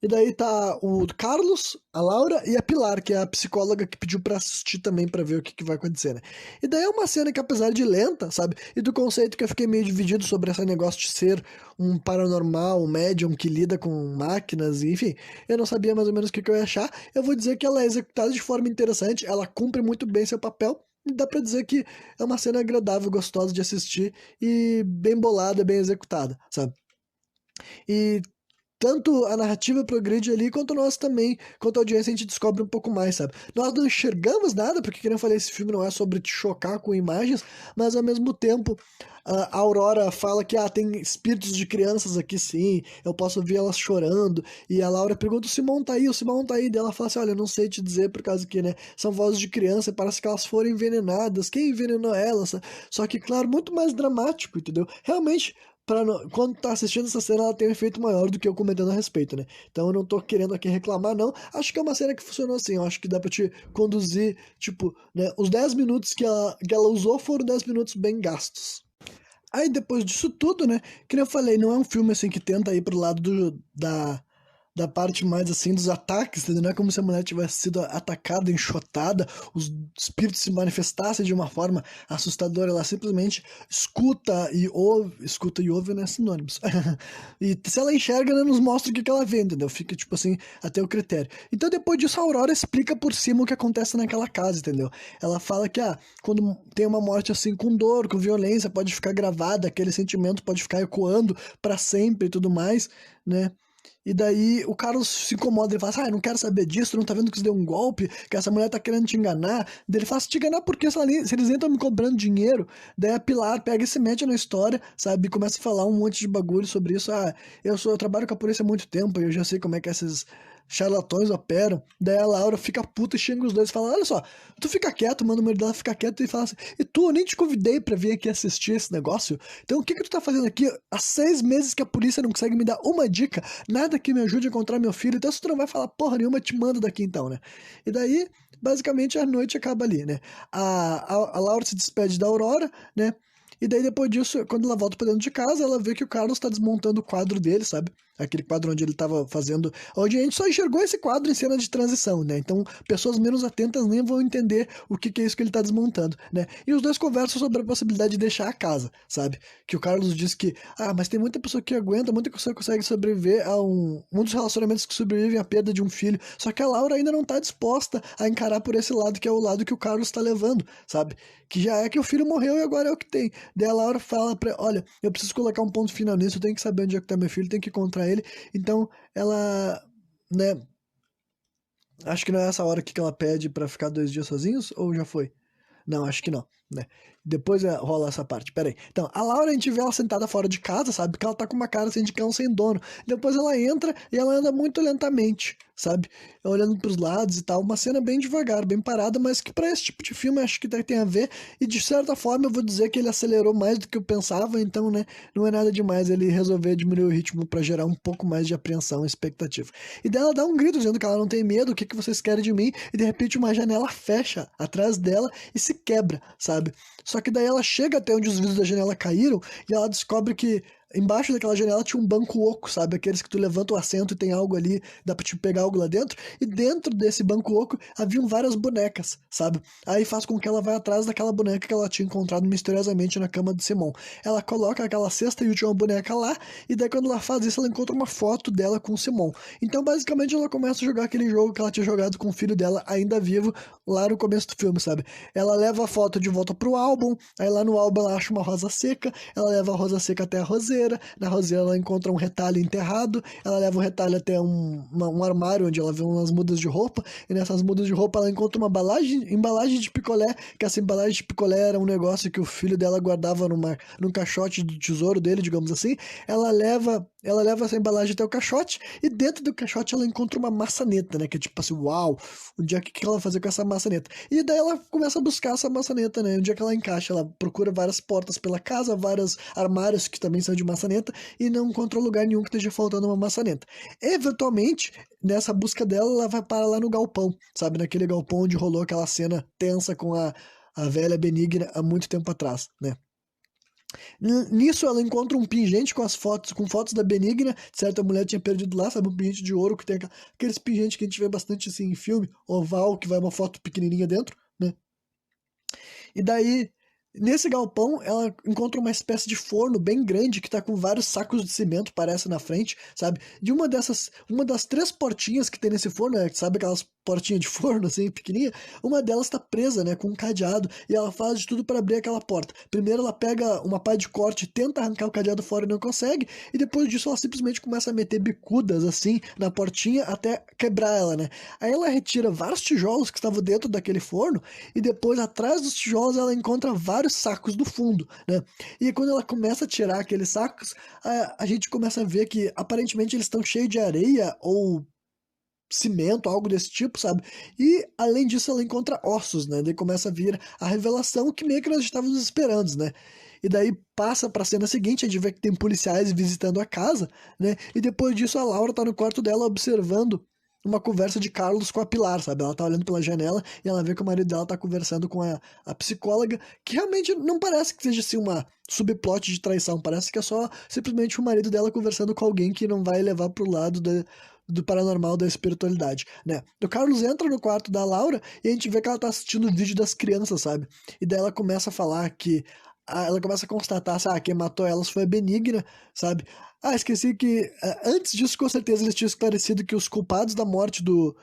E daí tá o Carlos, a Laura e a Pilar, que é a psicóloga que pediu pra assistir também pra ver o que vai acontecer, né? E daí é uma cena que, apesar de lenta, sabe? E do conceito que eu fiquei meio dividido sobre esse negócio de ser um paranormal, um médium que lida com máquinas, e, enfim, eu não sabia mais ou menos o que eu ia achar. Eu vou dizer que ela é executada de forma interessante, ela cumpre muito bem seu papel. E dá pra dizer que é uma cena agradável, gostosa de assistir e bem bolada, bem executada, sabe? E tanto a narrativa progride ali, quanto nós também, quanto a audiência, a gente descobre um pouco mais, sabe? Nós não enxergamos nada, porque, como eu falei, esse filme não é sobre te chocar com imagens, mas ao mesmo tempo, a Aurora fala que tem espíritos de crianças aqui sim, eu posso ouvir elas chorando, e a Laura pergunta, o Simão tá aí, daí ela fala assim, olha, eu não sei te dizer, por causa que, né, são vozes de criança, parece que elas foram envenenadas, quem envenenou elas? Só que, claro, muito mais dramático, entendeu? Realmente, quando tá assistindo essa cena, ela tem um efeito maior do que eu comentando a respeito, né? Então eu não tô querendo aqui reclamar, não. Acho que é uma cena que funcionou assim. Eu acho que dá pra te conduzir, tipo, né? Os 10 minutos que ela usou foram 10 minutos bem gastos. Aí depois disso tudo, né? Que nem eu falei, não é um filme assim que tenta ir pro lado da parte mais assim dos ataques, entendeu? Não é como se a mulher tivesse sido atacada, enxotada, os espíritos se manifestassem de uma forma assustadora, ela simplesmente escuta e ouve, né, sinônimos. E se ela enxerga, ela nos mostra o que ela vê, entendeu? Fica tipo assim, até o critério. Então depois disso a Aurora explica por cima o que acontece naquela casa, entendeu? Ela fala que, quando tem uma morte assim com dor, com violência, pode ficar gravada, aquele sentimento pode ficar ecoando pra sempre e tudo mais, né? E daí o Carlos se incomoda, ele fala assim, eu não quero saber disso, tu não tá vendo que isso deu um golpe, que essa mulher tá querendo te enganar. Daí ele fala, te enganar por quê? Se eles nem estão me cobrando dinheiro. Daí a Pilar pega e se mete na história, sabe, e começa a falar um monte de bagulho sobre isso. Eu trabalho com a polícia há muito tempo, eu já sei como é que esses charlatões operam. Daí a Laura fica puta e xinga os dois e fala, olha só, tu fica quieto, manda o marido dela ficar quieto e fala assim, e tu, eu nem te convidei pra vir aqui assistir esse negócio, então o que que tu tá fazendo aqui? Há 6 meses que a polícia não consegue me dar uma dica, nada que me ajude a encontrar meu filho, então se tu não vai falar porra nenhuma, te manda daqui então, né? E daí, basicamente, a noite acaba ali, né? A Laura se despede da Aurora, né? E daí, depois disso, quando ela volta pra dentro de casa, ela vê que o Carlos tá desmontando o quadro dele, sabe? Aquele quadro onde ele tava fazendo. Onde a gente só enxergou esse quadro em cena de transição, né? Então, pessoas menos atentas nem vão entender o que é isso que ele tá desmontando, né? E os dois conversam sobre a possibilidade de deixar a casa, sabe? Que o Carlos diz que, mas tem muita pessoa que aguenta, muita pessoa que consegue sobreviver a um dos relacionamentos que sobrevivem à perda de um filho. Só que a Laura ainda não tá disposta a encarar por esse lado, que é o lado que o Carlos tá levando, sabe? Que já é que o filho morreu e agora é o que tem. Daí a Laura fala olha, eu preciso colocar um ponto final nisso, eu tenho que saber onde é que tá meu filho, tenho que encontrar ele. Então, ela, né, acho que não é essa hora que ela pede pra ficar 2 dias sozinhos, ou já foi? Não, acho que não, né? Depois rola essa parte, peraí. Então, a Laura, a gente vê ela sentada fora de casa, sabe? Que ela tá com uma cara assim de cão sem dono. Depois ela entra e ela anda muito lentamente, sabe? Olhando pros lados e tal. Uma cena bem devagar, bem parada, mas que pra esse tipo de filme acho que tem a ver. E de certa forma eu vou dizer que ele acelerou mais do que eu pensava, então, né? Não é nada demais ele resolver diminuir o ritmo pra gerar um pouco mais de apreensão e expectativa. E daí ela dá um grito dizendo que ela não tem medo, o que vocês querem de mim? E de repente uma janela fecha atrás dela e se quebra, sabe? Só que daí ela chega até onde os vidros da janela caíram e ela descobre que embaixo daquela janela tinha um banco oco, sabe? Aqueles que tu levanta o assento e tem algo ali, dá pra te pegar algo lá dentro. E dentro desse banco oco haviam várias bonecas, sabe? Aí faz com que ela vá atrás daquela boneca que ela tinha encontrado misteriosamente na cama de Simon. Ela coloca aquela sexta e última boneca lá, e daí quando ela faz isso, ela encontra uma foto dela com o Simon. Então, basicamente, ela começa a jogar aquele jogo que ela tinha jogado com o filho dela ainda vivo, lá no começo do filme, sabe? Ela leva a foto de volta pro álbum, aí lá no álbum ela acha uma rosa seca, ela leva a rosa seca até a roseira. Na roseira ela encontra um retalho enterrado, ela leva o retalho até um armário onde ela vê umas mudas de roupa, e nessas mudas de roupa ela encontra uma embalagem de picolé, que essa embalagem de picolé era um negócio que o filho dela guardava num caixote do tesouro dele, digamos assim. Ela leva ela leva essa embalagem até o caixote, e dentro do caixote ela encontra uma maçaneta, né? Que é tipo assim, uau, onde é que ela vai fazer com essa maçaneta? E daí ela começa a buscar essa maçaneta, né? Onde é que ela encaixa? Ela procura várias portas pela casa, vários armários que também são de maçaneta, e não encontrou lugar nenhum que esteja faltando uma maçaneta. Eventualmente, nessa busca dela, ela vai parar lá no galpão, sabe? Naquele galpão onde rolou aquela cena tensa com a velha Benigna há muito tempo atrás, né? Nisso ela encontra um pingente com as fotos, com fotos da Benigna, certa mulher tinha perdido lá, sabe, um pingente de ouro que tem aqueles pingentes que a gente vê bastante assim em filme, oval, que vai uma foto pequenininha dentro, né? E daí, nesse galpão, ela encontra uma espécie de forno bem grande que tá com vários sacos de cimento, parece, na frente, sabe? De uma das três portinhas que tem nesse forno, sabe aquelas portinhas de forno, assim, pequenininha? Uma delas tá presa, né, com um cadeado, e ela faz de tudo para abrir aquela porta. Primeiro ela pega uma pá de corte, tenta arrancar o cadeado fora e não consegue, e depois disso ela simplesmente começa a meter bicudas, assim, na portinha até quebrar ela, né? Aí ela retira vários tijolos que estavam dentro daquele forno, e depois, atrás dos tijolos, ela encontra vários sacos do fundo, né? E quando ela começa a tirar aqueles sacos, a gente começa a ver que aparentemente eles estão cheios de areia ou cimento, algo desse tipo, sabe? E além disso, ela encontra ossos, né? Daí começa a vir a revelação que meio que nós estávamos esperando, né? E daí passa pra cena seguinte, a gente vê que tem policiais visitando a casa, né? E depois disso a Laura tá no quarto dela observando uma conversa de Carlos com a Pilar, sabe? Ela tá olhando pela janela e ela vê que o marido dela tá conversando com a psicóloga, que realmente não parece que seja assim uma subplot de traição, parece que é só simplesmente o marido dela conversando com alguém que não vai levar pro lado do paranormal, da espiritualidade, né? O Carlos entra no quarto da Laura e a gente vê que ela tá assistindo o vídeo das crianças, sabe? E daí ela começa a falar que ela começa a constatar, sabe, quem matou elas foi a Benigna, sabe? Ah, esqueci que antes disso, com certeza, eles tinham esclarecido que os culpados da morte do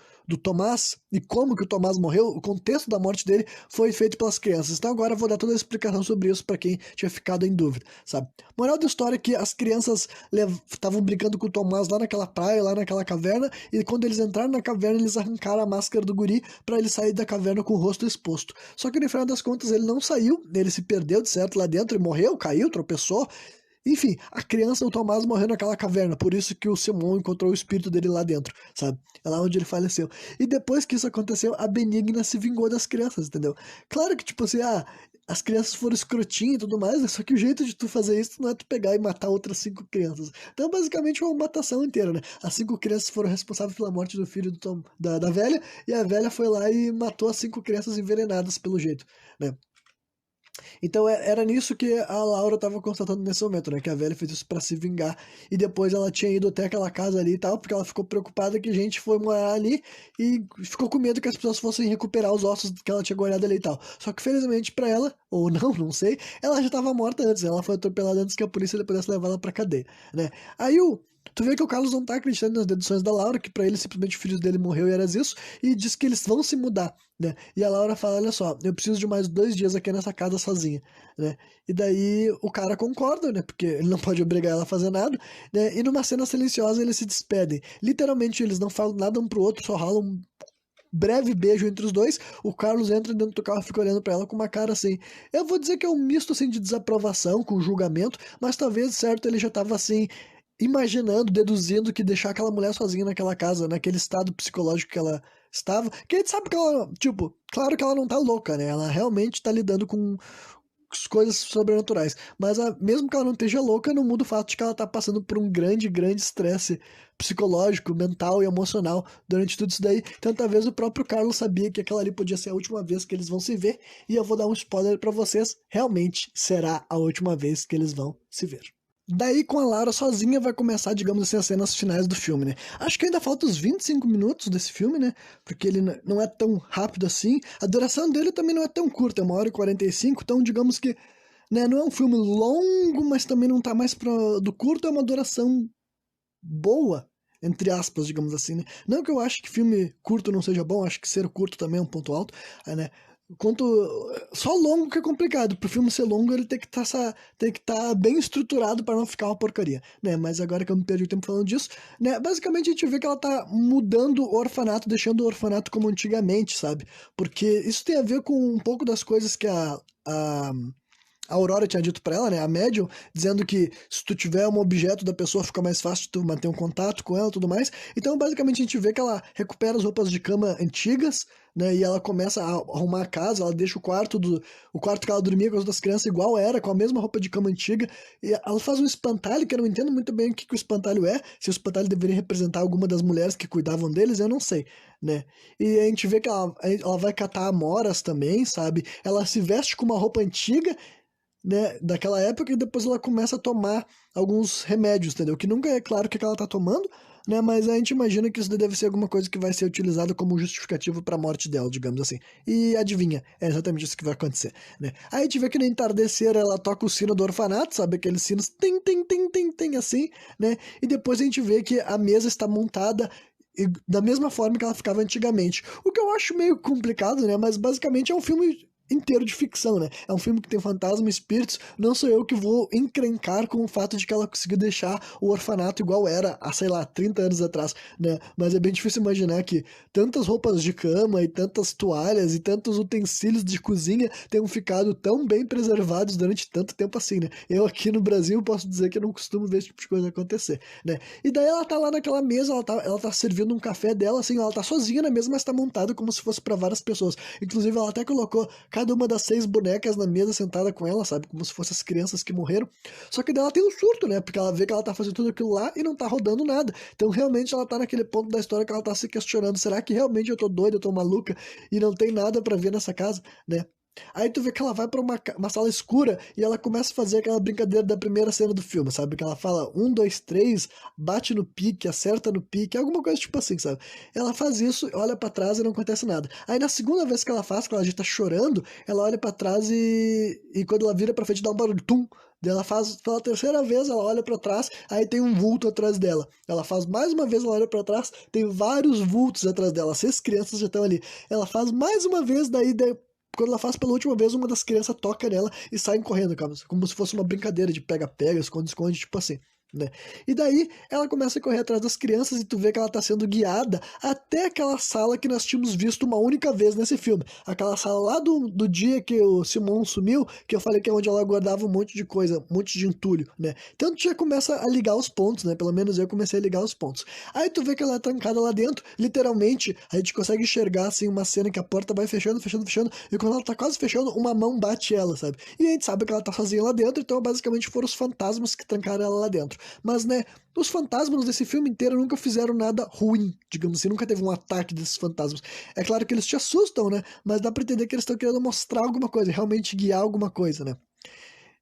Tomás e como que o Tomás morreu, o contexto da morte dele foi feito pelas crianças. Então agora eu vou dar toda a explicação sobre isso para quem tinha ficado em dúvida, sabe? Moral da história é que as crianças estavam brincando com o Tomás lá naquela praia, lá naquela caverna, e quando eles entraram na caverna, eles arrancaram a máscara do guri para ele sair da caverna com o rosto exposto. Só que no final das contas ele não saiu, ele se perdeu de certo lá dentro e morreu, caiu, tropeçou. Enfim, a criança, o Tomás, morreu naquela caverna, por isso que o Simon encontrou o espírito dele lá dentro, sabe? É lá onde ele faleceu. E depois que isso aconteceu, a Benigna se vingou das crianças, entendeu? Claro que, tipo assim, as crianças foram escrotinhas e tudo mais, né? Só que o jeito de tu fazer isso não é tu pegar e matar outras 5 crianças. Então, basicamente, uma matação inteira, né? As 5 crianças foram responsáveis pela morte do filho da velha, e a velha foi lá e matou as 5 crianças envenenadas, pelo jeito, né? Então era nisso que a Laura estava constatando nesse momento, né? Que a velha fez isso para se vingar. E depois ela tinha ido até aquela casa ali e tal, porque ela ficou preocupada que gente foi morar ali e ficou com medo que as pessoas fossem recuperar os ossos que ela tinha guardado ali e tal. Só que felizmente para ela, ou não, não sei, ela já estava morta antes. Ela foi atropelada antes que a polícia pudesse levar ela pra cadeia, né? Aí tu vê que o Carlos não tá acreditando nas deduções da Laura, que pra ele simplesmente o filho dele morreu e era isso, e diz que eles vão se mudar, né? E a Laura fala, olha só, eu preciso de mais 2 dias aqui nessa casa sozinha, né? E daí o cara concorda, né? Porque ele não pode obrigar ela a fazer nada, né? E numa cena silenciosa eles se despedem. Literalmente eles não falam nada um pro outro, só rolam um breve beijo entre os dois. O Carlos entra dentro do carro e fica olhando pra ela com uma cara assim. Eu vou dizer que é um misto assim de desaprovação com julgamento, mas talvez, certo, ele já tava assim imaginando, deduzindo que deixar aquela mulher sozinha naquela casa, naquele estado psicológico que ela estava, que a gente sabe que ela, tipo, claro que ela não tá louca, né? Ela realmente tá lidando com coisas sobrenaturais. Mas mesmo que ela não esteja louca, não muda o fato de que ela tá passando por um grande, grande estresse psicológico, mental e emocional durante tudo isso daí. Então talvez o próprio Carlos sabia que aquela ali podia ser a última vez que eles vão se ver. E eu vou dar um spoiler pra vocês, realmente será a última vez que eles vão se ver. Daí, com a Lara sozinha, vai começar, digamos assim, as cenas finais do filme, né? Acho que ainda falta uns 25 minutos desse filme, né? Porque ele não é tão rápido assim. A duração dele também não é tão curta, é 1h45, então digamos que, né, não é um filme longo, mas também não tá mais do curto, é uma duração boa, entre aspas, digamos assim, né? Não que eu acho que filme curto não seja bom, acho que ser curto também é um ponto alto, né? Quanto só longo que é complicado. Pro filme ser longo, ele tem que estar bem estruturado para não ficar uma porcaria, né? Mas agora que eu me perdi o tempo falando disso, né? Basicamente a gente vê que ela tá mudando o orfanato, deixando o orfanato como antigamente, sabe? Porque isso tem a ver com um pouco das coisas que a a Aurora tinha dito pra ela, né, a médium, dizendo que se tu tiver um objeto da pessoa fica mais fácil tu manter um contato com ela e tudo mais. Então, basicamente, a gente vê que ela recupera as roupas de cama antigas, né, e ela começa a arrumar a casa, ela deixa o quarto que ela dormia com as outras crianças igual era, com a mesma roupa de cama antiga, e ela faz um espantalho, que eu não entendo muito bem o que o espantalho é, se o espantalho deveria representar alguma das mulheres que cuidavam deles, eu não sei, né. E a gente vê que ela vai catar amoras também, sabe, ela se veste com uma roupa antiga, né, daquela época, e depois ela começa a tomar alguns remédios, entendeu? Que nunca é claro o que ela tá tomando, né? Mas a gente imagina que isso deve ser alguma coisa que vai ser utilizada como justificativo para a morte dela, digamos assim. E adivinha, é exatamente isso que vai acontecer, né? Aí a gente vê que no entardecer ela toca o sino do orfanato, sabe? Aqueles sinos tem, tem, tem, tem, tem, assim, né? E depois a gente vê que a mesa está montada da mesma forma que ela ficava antigamente. O que eu acho meio complicado, né? Mas basicamente é um filme inteiro de ficção, né? É um filme que tem fantasma e espíritos, não sou eu que vou encrencar com o fato de que ela conseguiu deixar o orfanato igual era há, sei lá, 30 anos atrás, né? Mas é bem difícil imaginar que tantas roupas de cama e tantas toalhas e tantos utensílios de cozinha tenham ficado tão bem preservados durante tanto tempo assim, né? Eu aqui no Brasil posso dizer que eu não costumo ver esse tipo de coisa acontecer, né? E daí ela tá lá naquela mesa, ela tá servindo um café dela, assim, ela tá sozinha na mesa, mas tá montada como se fosse para várias pessoas. Inclusive, ela até colocou cada uma das 6 bonecas na mesa sentada com ela, sabe? Como se fossem as crianças que morreram. Só que daí ela tem um surto, né? Porque ela vê que ela tá fazendo tudo aquilo lá e não tá rodando nada. Então realmente ela tá naquele ponto da história que ela tá se questionando: será que realmente eu tô doida, eu tô maluca e não tem nada pra ver nessa casa, né? Aí tu vê que ela vai pra uma sala escura e ela começa a fazer aquela brincadeira da primeira cena do filme, sabe? Que ela fala 1, 2, 3, bate no pique, acerta no pique, alguma coisa tipo assim, sabe? Ela faz isso, olha pra trás e não acontece nada. Aí na segunda vez que ela faz, que ela já tá chorando, ela olha pra trás e quando ela vira pra frente dá um barulho, tum! Daí ela faz pela terceira vez, ela olha pra trás, aí tem um vulto atrás dela. Ela faz mais uma vez, ela olha pra trás, tem vários vultos atrás dela. 6 crianças já estão ali. Ela faz mais uma vez, daí quando ela faz pela última vez, uma das crianças toca nela e saem correndo, como se fosse uma brincadeira de pega-pega, esconde-esconde, tipo assim, né? E daí ela começa a correr atrás das crianças e tu vê que ela tá sendo guiada até aquela sala que nós tínhamos visto uma única vez nesse filme. Aquela sala lá do dia que o Simon sumiu, que eu falei que é onde ela guardava um monte de coisa, um monte de entulho, né? Então tu já começa a ligar os pontos, né? Pelo menos eu comecei a ligar os pontos. Aí tu vê que ela é trancada lá dentro, literalmente, a gente consegue enxergar assim uma cena que a porta vai fechando, fechando, fechando, e quando ela tá quase fechando, uma mão bate ela, sabe? E a gente sabe que ela tá sozinha lá dentro, então basicamente foram os fantasmas que trancaram ela lá dentro. Mas, né, os fantasmas desse filme inteiro nunca fizeram nada ruim, digamos assim, nunca teve um ataque desses fantasmas. É claro que eles te assustam, né? Mas dá pra entender que eles estão querendo mostrar alguma coisa, realmente guiar alguma coisa, né?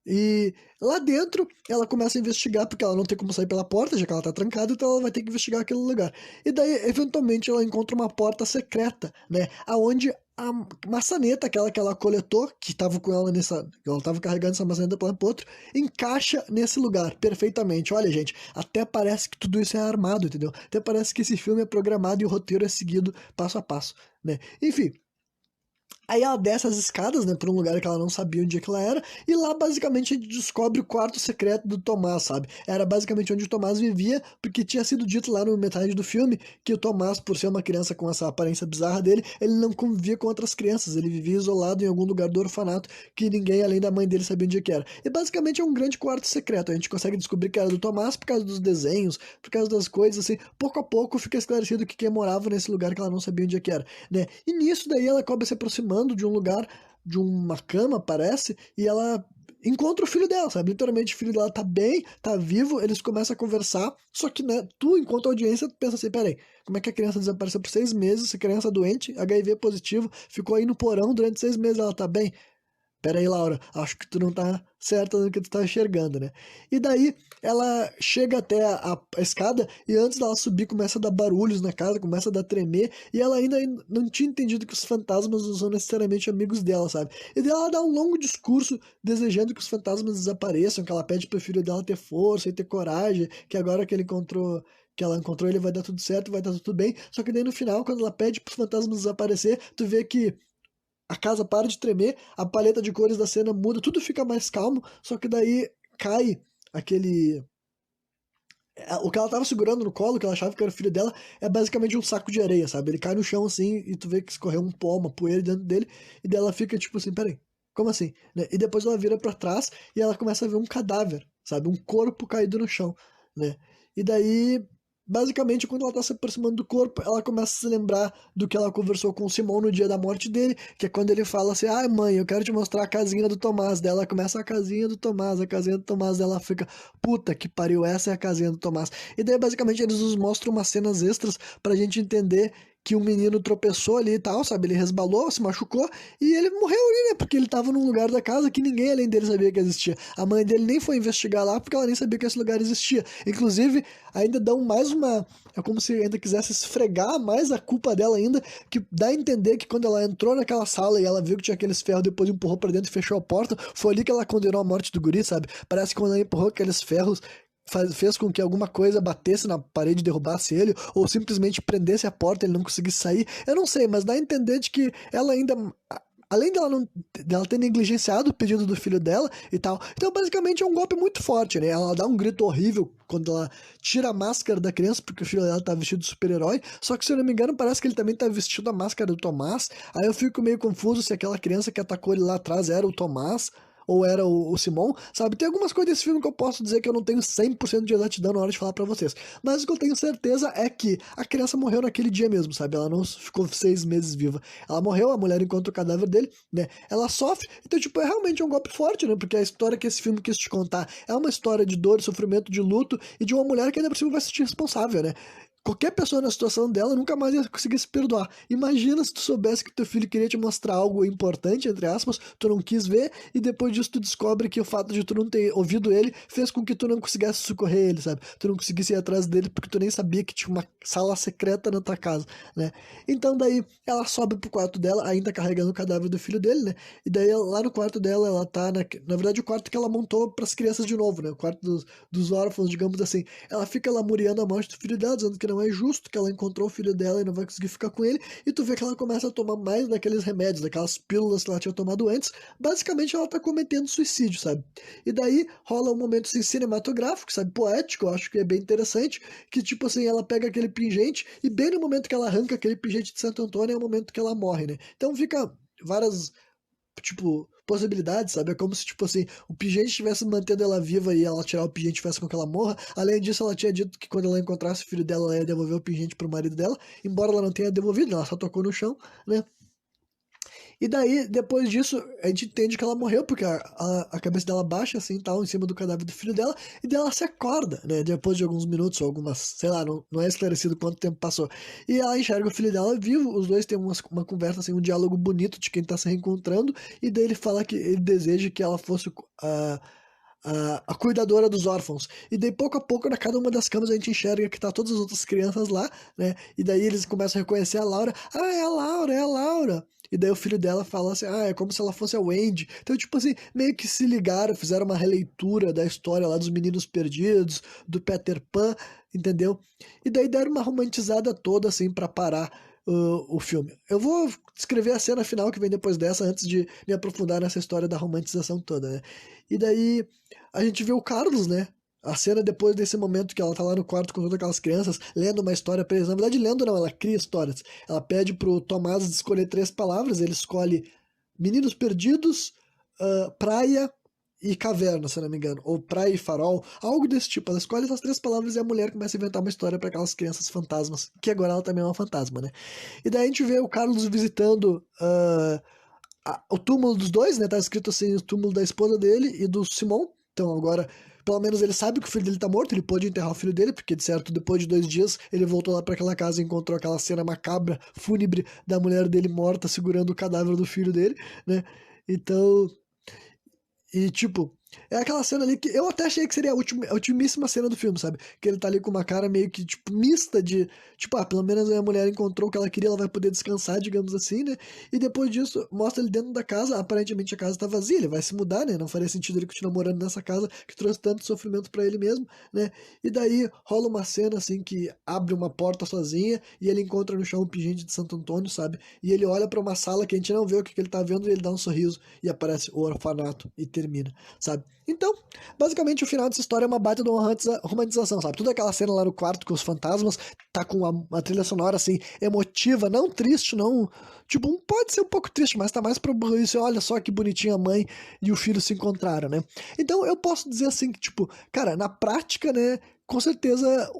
E lá dentro, ela começa a investigar, porque ela não tem como sair pela porta, já que ela tá trancada, então ela vai ter que investigar aquele lugar. E daí, eventualmente, ela encontra uma porta secreta, né? Aonde a maçaneta, aquela que ela coletou, que tava com ela nessa. Ela tava carregando essa maçaneta para pro outro, encaixa nesse lugar perfeitamente. Olha, gente, até parece que tudo isso é armado, entendeu? Até parece que esse filme é programado e o roteiro é seguido passo a passo, né? Enfim. Aí ela desce as escadas, né, pra um lugar que ela não sabia onde é que ela era, e lá basicamente a gente descobre o quarto secreto do Tomás, sabe? Era basicamente onde o Tomás vivia, porque tinha sido dito lá no metade do filme que o Tomás, por ser uma criança com essa aparência bizarra dele, ele não convivia com outras crianças, ele vivia isolado em algum lugar do orfanato que ninguém além da mãe dele sabia onde é que era. E basicamente é um grande quarto secreto, a gente consegue descobrir que era do Tomás por causa dos desenhos, por causa das coisas, assim, pouco a pouco fica esclarecido que quem morava nesse lugar que ela não sabia onde é que era, né? E nisso daí ela acaba se aproximando de um lugar, de uma cama, parece, e ela encontra o filho dela, sabe? Literalmente o filho dela tá bem, tá vivo, eles começam a conversar, só que, né, tu, enquanto audiência, tu pensa assim, peraí, como é que a criança desapareceu por 6 meses, essa criança doente, HIV positivo, ficou aí no porão durante 6 meses, ela tá bem? Pera aí, Laura, acho que tu não tá certa no que tu tá enxergando, né? E daí ela chega até a escada e antes dela subir começa a dar barulhos na casa, começa a dar tremer e ela ainda não tinha entendido que os fantasmas não são necessariamente amigos dela, sabe? E daí ela dá um longo discurso desejando que os fantasmas desapareçam, que ela pede pro filho dela ter força e ter coragem, que agora que ela encontrou ele vai dar tudo certo, vai dar tudo bem. Só que daí no final, quando ela pede pros fantasmas desaparecer, tu vê que a casa para de tremer, a paleta de cores da cena muda, tudo fica mais calmo, só que daí cai aquele. O que ela tava segurando no colo, que ela achava que era o filho dela, é basicamente um saco de areia, sabe? Ele cai no chão assim e tu vê que escorreu um pó, uma poeira dentro dele, e daí ela fica tipo assim: peraí, Como assim? Né? E depois ela vira pra trás e ela começa a ver um cadáver, sabe? Um corpo caído no chão, né? E daí, basicamente, quando ela tá se aproximando do corpo, ela começa a se lembrar do que ela conversou com o Simon no dia da morte dele, que é quando ele fala assim, ai mãe, eu quero te mostrar a casinha do Tomás. Daí ela começa a casinha do Tomás, a casinha do Tomás, daí ela fica, puta que pariu, essa é a casinha do Tomás. E daí, basicamente, eles nos mostram umas cenas extras pra gente entender que um menino tropeçou ali e tal, sabe? Ele resbalou, se machucou e ele morreu ali, né? Porque ele tava num lugar da casa que ninguém além dele sabia que existia. A mãe dele nem foi investigar lá porque ela nem sabia que esse lugar existia. Inclusive, ainda dão mais uma. É como se ainda quisesse esfregar mais a culpa dela ainda, que dá a entender que quando ela entrou naquela sala e ela viu que tinha aqueles ferros, depois empurrou pra dentro e fechou a porta, foi ali que ela condenou a morte do guri, sabe? Parece que quando ela empurrou aqueles ferros, fez com que alguma coisa batesse na parede e derrubasse ele, ou simplesmente prendesse a porta e ele não conseguisse sair. Eu não sei, mas dá a entender de que ela ainda. Além dela ter negligenciado o pedido do filho dela e tal. Então, basicamente, é um golpe muito forte, né? Ela dá um grito horrível quando ela tira a máscara da criança, porque o filho dela tá vestido de super-herói. Só que, se eu não me engano, parece que ele também tá vestido a máscara do Tomás. Aí eu fico meio confuso se aquela criança que atacou ele lá atrás era o Tomás ou era o Simon, sabe? Tem algumas coisas desse filme que eu posso dizer que eu não tenho 100% de exatidão na hora de falar pra vocês. Mas o que eu tenho certeza é que a criança morreu naquele dia mesmo, sabe? Ela não ficou 6 meses viva. Ela morreu, a mulher encontra o cadáver dele, né? Ela sofre. Então, tipo, é realmente um golpe forte, né? Porque a história que esse filme quis te contar é uma história de dor, sofrimento, de luto e de uma mulher que ainda por cima vai se sentir responsável, né? Qualquer pessoa na situação dela nunca mais ia conseguir se perdoar. Imagina se tu soubesse que teu filho queria te mostrar algo importante, entre aspas, tu não quis ver, e depois disso tu descobre que o fato de tu não ter ouvido ele fez com que tu não conseguisse socorrer ele, sabe? Tu não conseguisse ir atrás dele porque tu nem sabia que tinha uma sala secreta na tua casa, né? Então daí ela sobe pro quarto dela, ainda carregando o cadáver do filho dele, né? E daí lá no quarto dela, ela tá na verdade o quarto que ela montou pras crianças de novo, né? O quarto dos órfãos, digamos assim. Ela fica lamuriando a morte do filho dela, dizendo que não é justo, que ela encontrou o filho dela e não vai conseguir ficar com ele, e tu vê que ela começa a tomar mais daqueles remédios, daquelas pílulas que ela tinha tomado antes. Basicamente ela tá cometendo suicídio, sabe? E daí rola um momento assim cinematográfico, sabe, poético, eu acho que é bem interessante, que tipo assim, ela pega aquele pingente e bem no momento que ela arranca aquele pingente de Santo Antônio é o momento que ela morre, né? Então fica várias, tipo, possibilidades, sabe? É como se, tipo assim, o pingente estivesse mantendo ela viva e ela tirar o pingente faz com que ela morra. Além disso, ela tinha dito que quando ela encontrasse o filho dela, ela ia devolver o pingente pro marido dela, embora ela não tenha devolvido, ela só tocou no chão, né? E daí, depois disso, a gente entende que ela morreu, porque a cabeça dela baixa, assim, tal, em cima do cadáver do filho dela, e daí ela se acorda, né? Depois de alguns minutos, ou algumas, sei lá, não é esclarecido quanto tempo passou. E ela enxerga o filho dela vivo, os dois têm uma conversa, assim, um diálogo bonito de quem tá se reencontrando, e daí ele fala que ele deseja que ela fosse a cuidadora dos órfãos. E daí, pouco a pouco, na cada uma das camas a gente enxerga que tá todas as outras crianças lá, né? E daí eles começam a reconhecer a Laura. Ah, é a Laura, é a Laura. E daí o filho dela fala assim, ah, é como se ela fosse a Wendy. Então, tipo assim, meio que se ligaram, fizeram uma releitura da história lá dos Meninos Perdidos, do Peter Pan, entendeu? E daí deram uma romantizada toda, assim, pra parar o filme. Eu vou descrever a cena final que vem depois dessa, antes de me aprofundar nessa história da romantização toda, né? E daí a gente vê o Carlos, né? A cena depois desse momento que ela tá lá no quarto com todas aquelas crianças, lendo uma história pra eles. Na verdade, lendo não, ela cria histórias. Ela pede pro Tomás escolher 3 palavras, ele escolhe Meninos Perdidos, praia e caverna, se eu não me engano. Ou praia e farol, algo desse tipo. Ela escolhe essas 3 palavras e a mulher começa a inventar uma história pra aquelas crianças fantasmas, que agora ela também é uma fantasma, né? E daí a gente vê o Carlos visitando o túmulo dos dois, né? Tá escrito assim, o túmulo da esposa dele e do Simon. Então agora, pelo menos ele sabe que o filho dele tá morto, ele pode enterrar o filho dele, porque de certo, depois de 2 dias, ele voltou lá para aquela casa e encontrou aquela cena macabra, fúnebre, da mulher dele morta segurando o cadáver do filho dele, né? Então, e, tipo, é aquela cena ali que eu até achei que seria a ultimíssima cena do filme, sabe? Que ele tá ali com uma cara meio que, tipo, mista de... Tipo, pelo menos a mulher encontrou o que ela queria, ela vai poder descansar, digamos assim, né? E depois disso, mostra ele dentro da casa, aparentemente a casa tá vazia, ele vai se mudar, né? Não faria sentido ele continuar morando nessa casa que trouxe tanto sofrimento pra ele mesmo, né? E daí rola uma cena, assim, que abre uma porta sozinha e ele encontra no chão um pingente de Santo Antônio, sabe? E ele olha pra uma sala que a gente não vê o que ele tá vendo e ele dá um sorriso e aparece o orfanato e termina, sabe? Então, basicamente o final dessa história é uma baita de uma romantização, sabe? Toda aquela cena lá no quarto com os fantasmas, tá com uma trilha sonora, assim, emotiva, não triste, não... Tipo, pode ser um pouco triste, mas tá mais pra isso, olha só que bonitinha a mãe e o filho se encontraram, né? Então, eu posso dizer assim que, tipo, cara, na prática, né, com certeza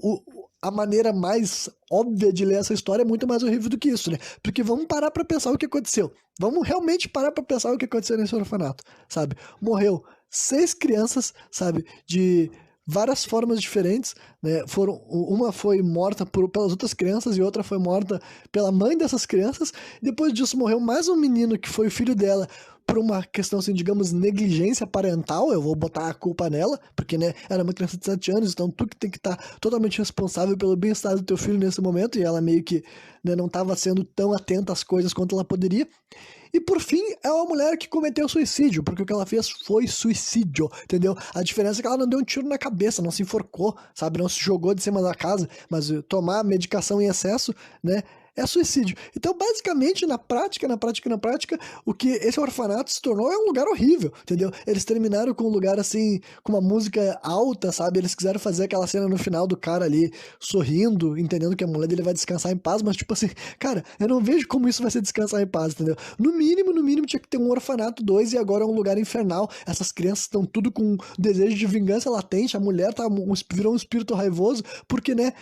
a maneira mais óbvia de ler essa história é muito mais horrível do que isso, né? Porque vamos parar pra pensar o que aconteceu. Vamos realmente parar pra pensar o que aconteceu nesse orfanato, sabe? Morreu 6 crianças, sabe? De várias formas diferentes, né? Uma foi morta pelas outras crianças e outra foi morta pela mãe dessas crianças. Depois disso morreu mais um menino que foi o filho dela por uma questão, assim, digamos, negligência parental, eu vou botar a culpa nela, porque, né, era uma criança de 7 anos, então tu que tem que estar totalmente responsável pelo bem-estar do teu filho nesse momento, e ela meio que, né, não estava sendo tão atenta às coisas quanto ela poderia. E por fim, é uma mulher que cometeu suicídio, porque o que ela fez foi suicídio, entendeu? A diferença é que ela não deu um tiro na cabeça, não se enforcou, sabe? Não se jogou de cima da casa, mas tomar medicação em excesso, né? É suicídio. Então, basicamente, na prática, o que esse orfanato se tornou é um lugar horrível, entendeu? Eles terminaram com um lugar, assim, com uma música alta, sabe? Eles quiseram fazer aquela cena no final do cara ali sorrindo, entendendo que a mulher dele vai descansar em paz, mas, tipo assim, cara, eu não vejo como isso vai ser descansar em paz, entendeu? No mínimo, tinha que ter um orfanato 2 e agora é um lugar infernal. Essas crianças estão tudo com desejo de vingança latente, a mulher virou um espírito raivoso, porque, né?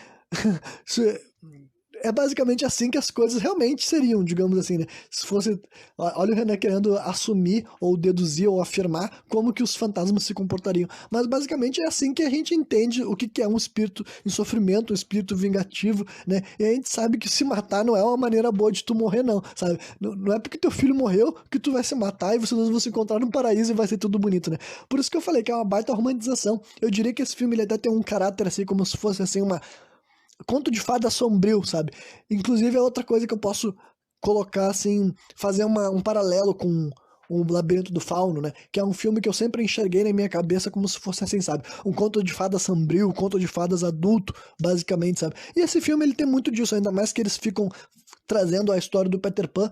É basicamente assim que as coisas realmente seriam, digamos assim, né? Se fosse... Olha o Renan querendo assumir, ou deduzir, ou afirmar como que os fantasmas se comportariam. Mas basicamente é assim que a gente entende o que é um espírito em sofrimento, um espírito vingativo, né? E a gente sabe que se matar não é uma maneira boa de tu morrer, não, sabe? Não é porque teu filho morreu que tu vai se matar e vocês vão se encontrar no paraíso e vai ser tudo bonito, né? Por isso que eu falei que é uma baita romantização. Eu diria que esse filme ele até tem um caráter assim, como se fosse assim uma... Conto de fada sombrio, sabe? Inclusive é outra coisa que eu posso colocar assim, fazer um paralelo com o Labirinto do Fauno, né? Que é um filme que eu sempre enxerguei na minha cabeça como se fosse assim, sabe? Um conto de fada sombrio, um conto de fadas adulto, basicamente, sabe? E esse filme ele tem muito disso, ainda mais que eles ficam trazendo a história do Peter Pan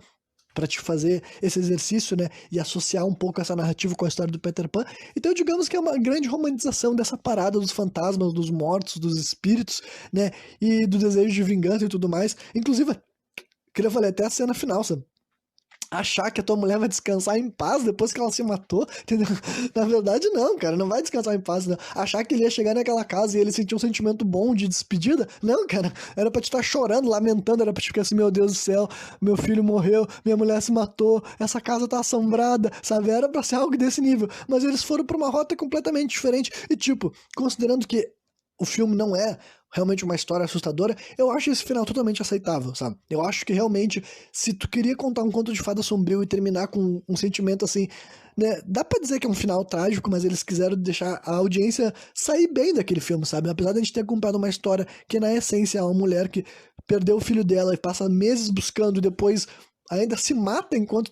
para te fazer esse exercício, né, e associar um pouco essa narrativa com a história do Peter Pan. Então, digamos que é uma grande romantização dessa parada dos fantasmas, dos mortos, dos espíritos, né, e do desejo de vingança e tudo mais. Inclusive, queria falar até a cena final, sabe? Achar que a tua mulher vai descansar em paz depois que ela se matou, entendeu? Na verdade, não, cara, não vai descansar em paz, não. Achar que ele ia chegar naquela casa e ele sentir um sentimento bom de despedida, não, cara, era pra te estar chorando, lamentando, era pra te ficar assim, meu Deus do céu, meu filho morreu, minha mulher se matou, essa casa tá assombrada, sabe? Era pra ser algo desse nível, mas eles foram pra uma rota completamente diferente, e tipo, considerando que o filme não é realmente uma história assustadora, eu acho esse final totalmente aceitável, sabe? Eu acho que realmente, se tu queria contar um conto de fada sombrio e terminar com um sentimento assim, né? Dá pra dizer que é um final trágico, mas eles quiseram deixar a audiência sair bem daquele filme, sabe? Apesar de a gente ter acompanhado uma história que, na essência, é uma mulher que perdeu o filho dela e passa meses buscando e depois ainda se mata enquanto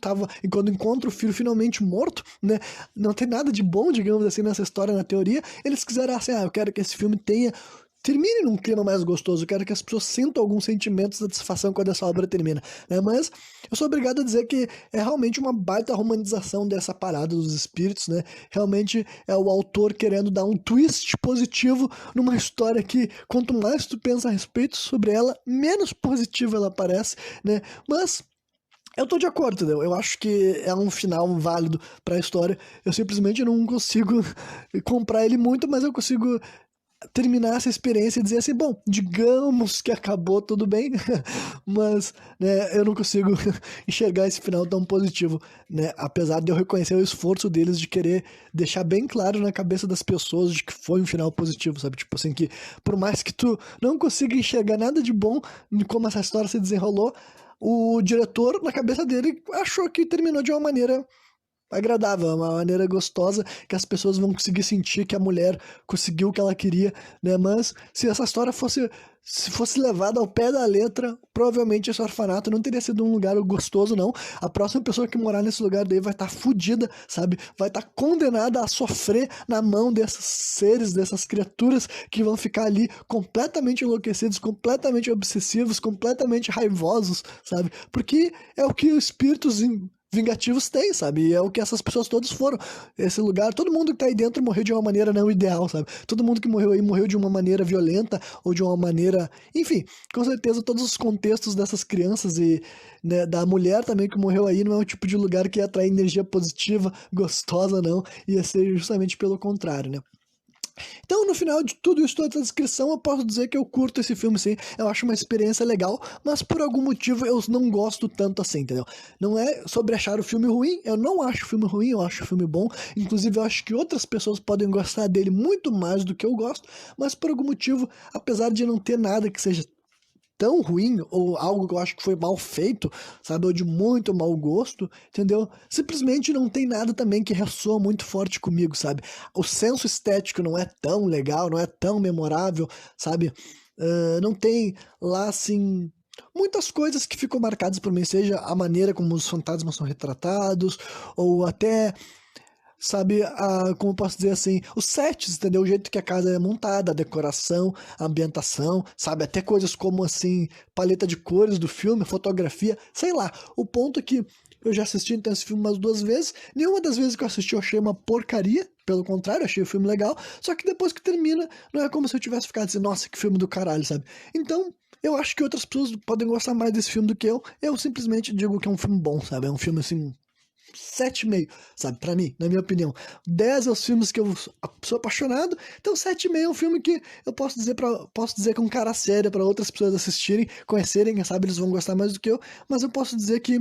encontra o filho finalmente morto, né? Não tem nada de bom, digamos assim, nessa história, na teoria. Eles quiseram assim, eu quero que esse filme termine num clima mais gostoso, eu quero que as pessoas sintam algum sentimento de satisfação quando essa obra termina, né? Mas eu sou obrigado a dizer que é realmente uma baita romanização dessa parada dos espíritos, né? Realmente é o autor querendo dar um twist positivo numa história que, quanto mais tu pensa a respeito sobre ela, menos positiva ela parece, né? Mas eu tô de acordo, entendeu? Eu acho que é um final válido pra história. Eu simplesmente não consigo comprar ele muito, mas eu consigo terminar essa experiência e dizer assim, bom, digamos que acabou, tudo bem, mas, né, eu não consigo enxergar esse final tão positivo, né, apesar de eu reconhecer o esforço deles de querer deixar bem claro na cabeça das pessoas de que foi um final positivo, sabe, tipo assim, que por mais que tu não consiga enxergar nada de bom em como essa história se desenrolou, o diretor, na cabeça dele, achou que terminou de uma maneira agradável, uma maneira gostosa, que as pessoas vão conseguir sentir que a mulher conseguiu o que ela queria, né? Mas se essa história se fosse levada ao pé da letra, provavelmente esse orfanato não teria sido um lugar gostoso, não. A próxima pessoa que morar nesse lugar daí vai estar fodida, sabe? Vai estar condenada a sofrer na mão desses seres, dessas criaturas que vão ficar ali completamente enlouquecidos, completamente obsessivos, completamente raivosos, sabe? Porque é o que os espíritos vingativos têm, sabe? E é o que essas pessoas todas foram. Esse lugar, todo mundo que tá aí dentro morreu de uma maneira não ideal, sabe? Todo mundo que morreu aí morreu de uma maneira violenta ou de uma maneira. Enfim, com certeza todos os contextos dessas crianças e né, da mulher também que morreu aí não é um tipo de lugar que ia atrair energia positiva, gostosa, não. Ia ser justamente pelo contrário, né? Então, no final de tudo isso, toda essa descrição, eu posso dizer que eu curto esse filme, sim. Eu acho uma experiência legal, mas por algum motivo eu não gosto tanto assim, entendeu? Não é sobre achar o filme ruim, eu não acho o filme ruim, eu acho o filme bom. Inclusive, eu acho que outras pessoas podem gostar dele muito mais do que eu gosto, mas por algum motivo, apesar de não ter nada que seja tão ruim, ou algo que eu acho que foi mal feito, sabe, ou de muito mau gosto, entendeu? Simplesmente não tem nada também que ressoa muito forte comigo, sabe? O senso estético não é tão legal, não é tão memorável, sabe? Não tem lá, assim, muitas coisas que ficam marcadas por mim, seja a maneira como os fantasmas são retratados, ou até sabe, como eu posso dizer assim, os sets, entendeu? O jeito que a casa é montada, a decoração, a ambientação, sabe? Até coisas como, assim, paleta de cores do filme, fotografia, sei lá. O ponto é que eu já assisti então esse filme umas 2 vezes, nenhuma das vezes que eu assisti eu achei uma porcaria, pelo contrário, eu achei o filme legal, só que depois que termina, não é como se eu tivesse ficado assim, nossa, que filme do caralho, sabe? Então, eu acho que outras pessoas podem gostar mais desse filme do que eu simplesmente digo que é um filme bom, sabe? É um filme, assim, 7,5, sabe? Pra mim, na minha opinião. 10 é os filmes que eu sou apaixonado, então 7,5 é um filme que eu posso dizer com cara séria para outras pessoas assistirem, conhecerem, quem sabe eles vão gostar mais do que eu, mas eu posso dizer que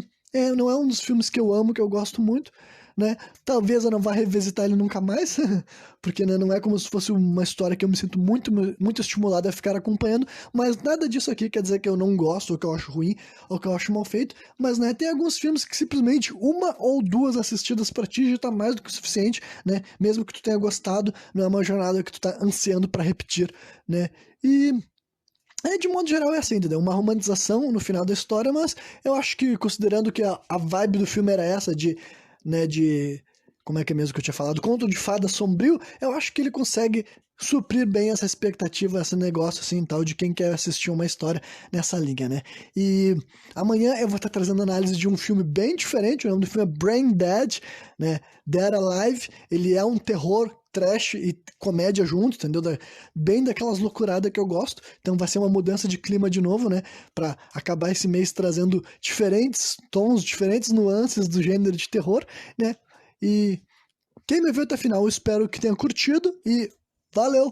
não é um dos filmes que eu amo, que eu gosto muito, né? Talvez eu não vá revisitar ele nunca mais, porque né, não é como se fosse uma história que eu me sinto muito estimulado a ficar acompanhando, mas nada disso aqui quer dizer que eu não gosto, ou que eu acho ruim, ou que eu acho mal feito, mas né, tem alguns filmes que simplesmente uma ou duas assistidas pra ti já tá mais do que o suficiente, né? Mesmo que tu tenha gostado, não é uma jornada que tu tá ansiando pra repetir, né? E de modo geral é assim, entendeu? Uma romantização no final da história, mas eu acho que, considerando que a vibe do filme era essa, como é que é mesmo que eu tinha falado? Conto de fada sombrio, eu acho que ele consegue suprir bem essa expectativa, esse negócio assim, tal, de quem quer assistir uma história nessa linha, né? E amanhã eu vou estar trazendo análise de um filme bem diferente, o nome do filme é Brain Dead, né? Dead Alive, ele é um terror trash e comédia junto, entendeu? Bem daquelas loucuradas que eu gosto. Então vai ser uma mudança de clima de novo, né? Pra acabar esse mês trazendo diferentes tons, diferentes nuances do gênero de terror, né? E quem me viu até o final, eu espero que tenha curtido e valeu!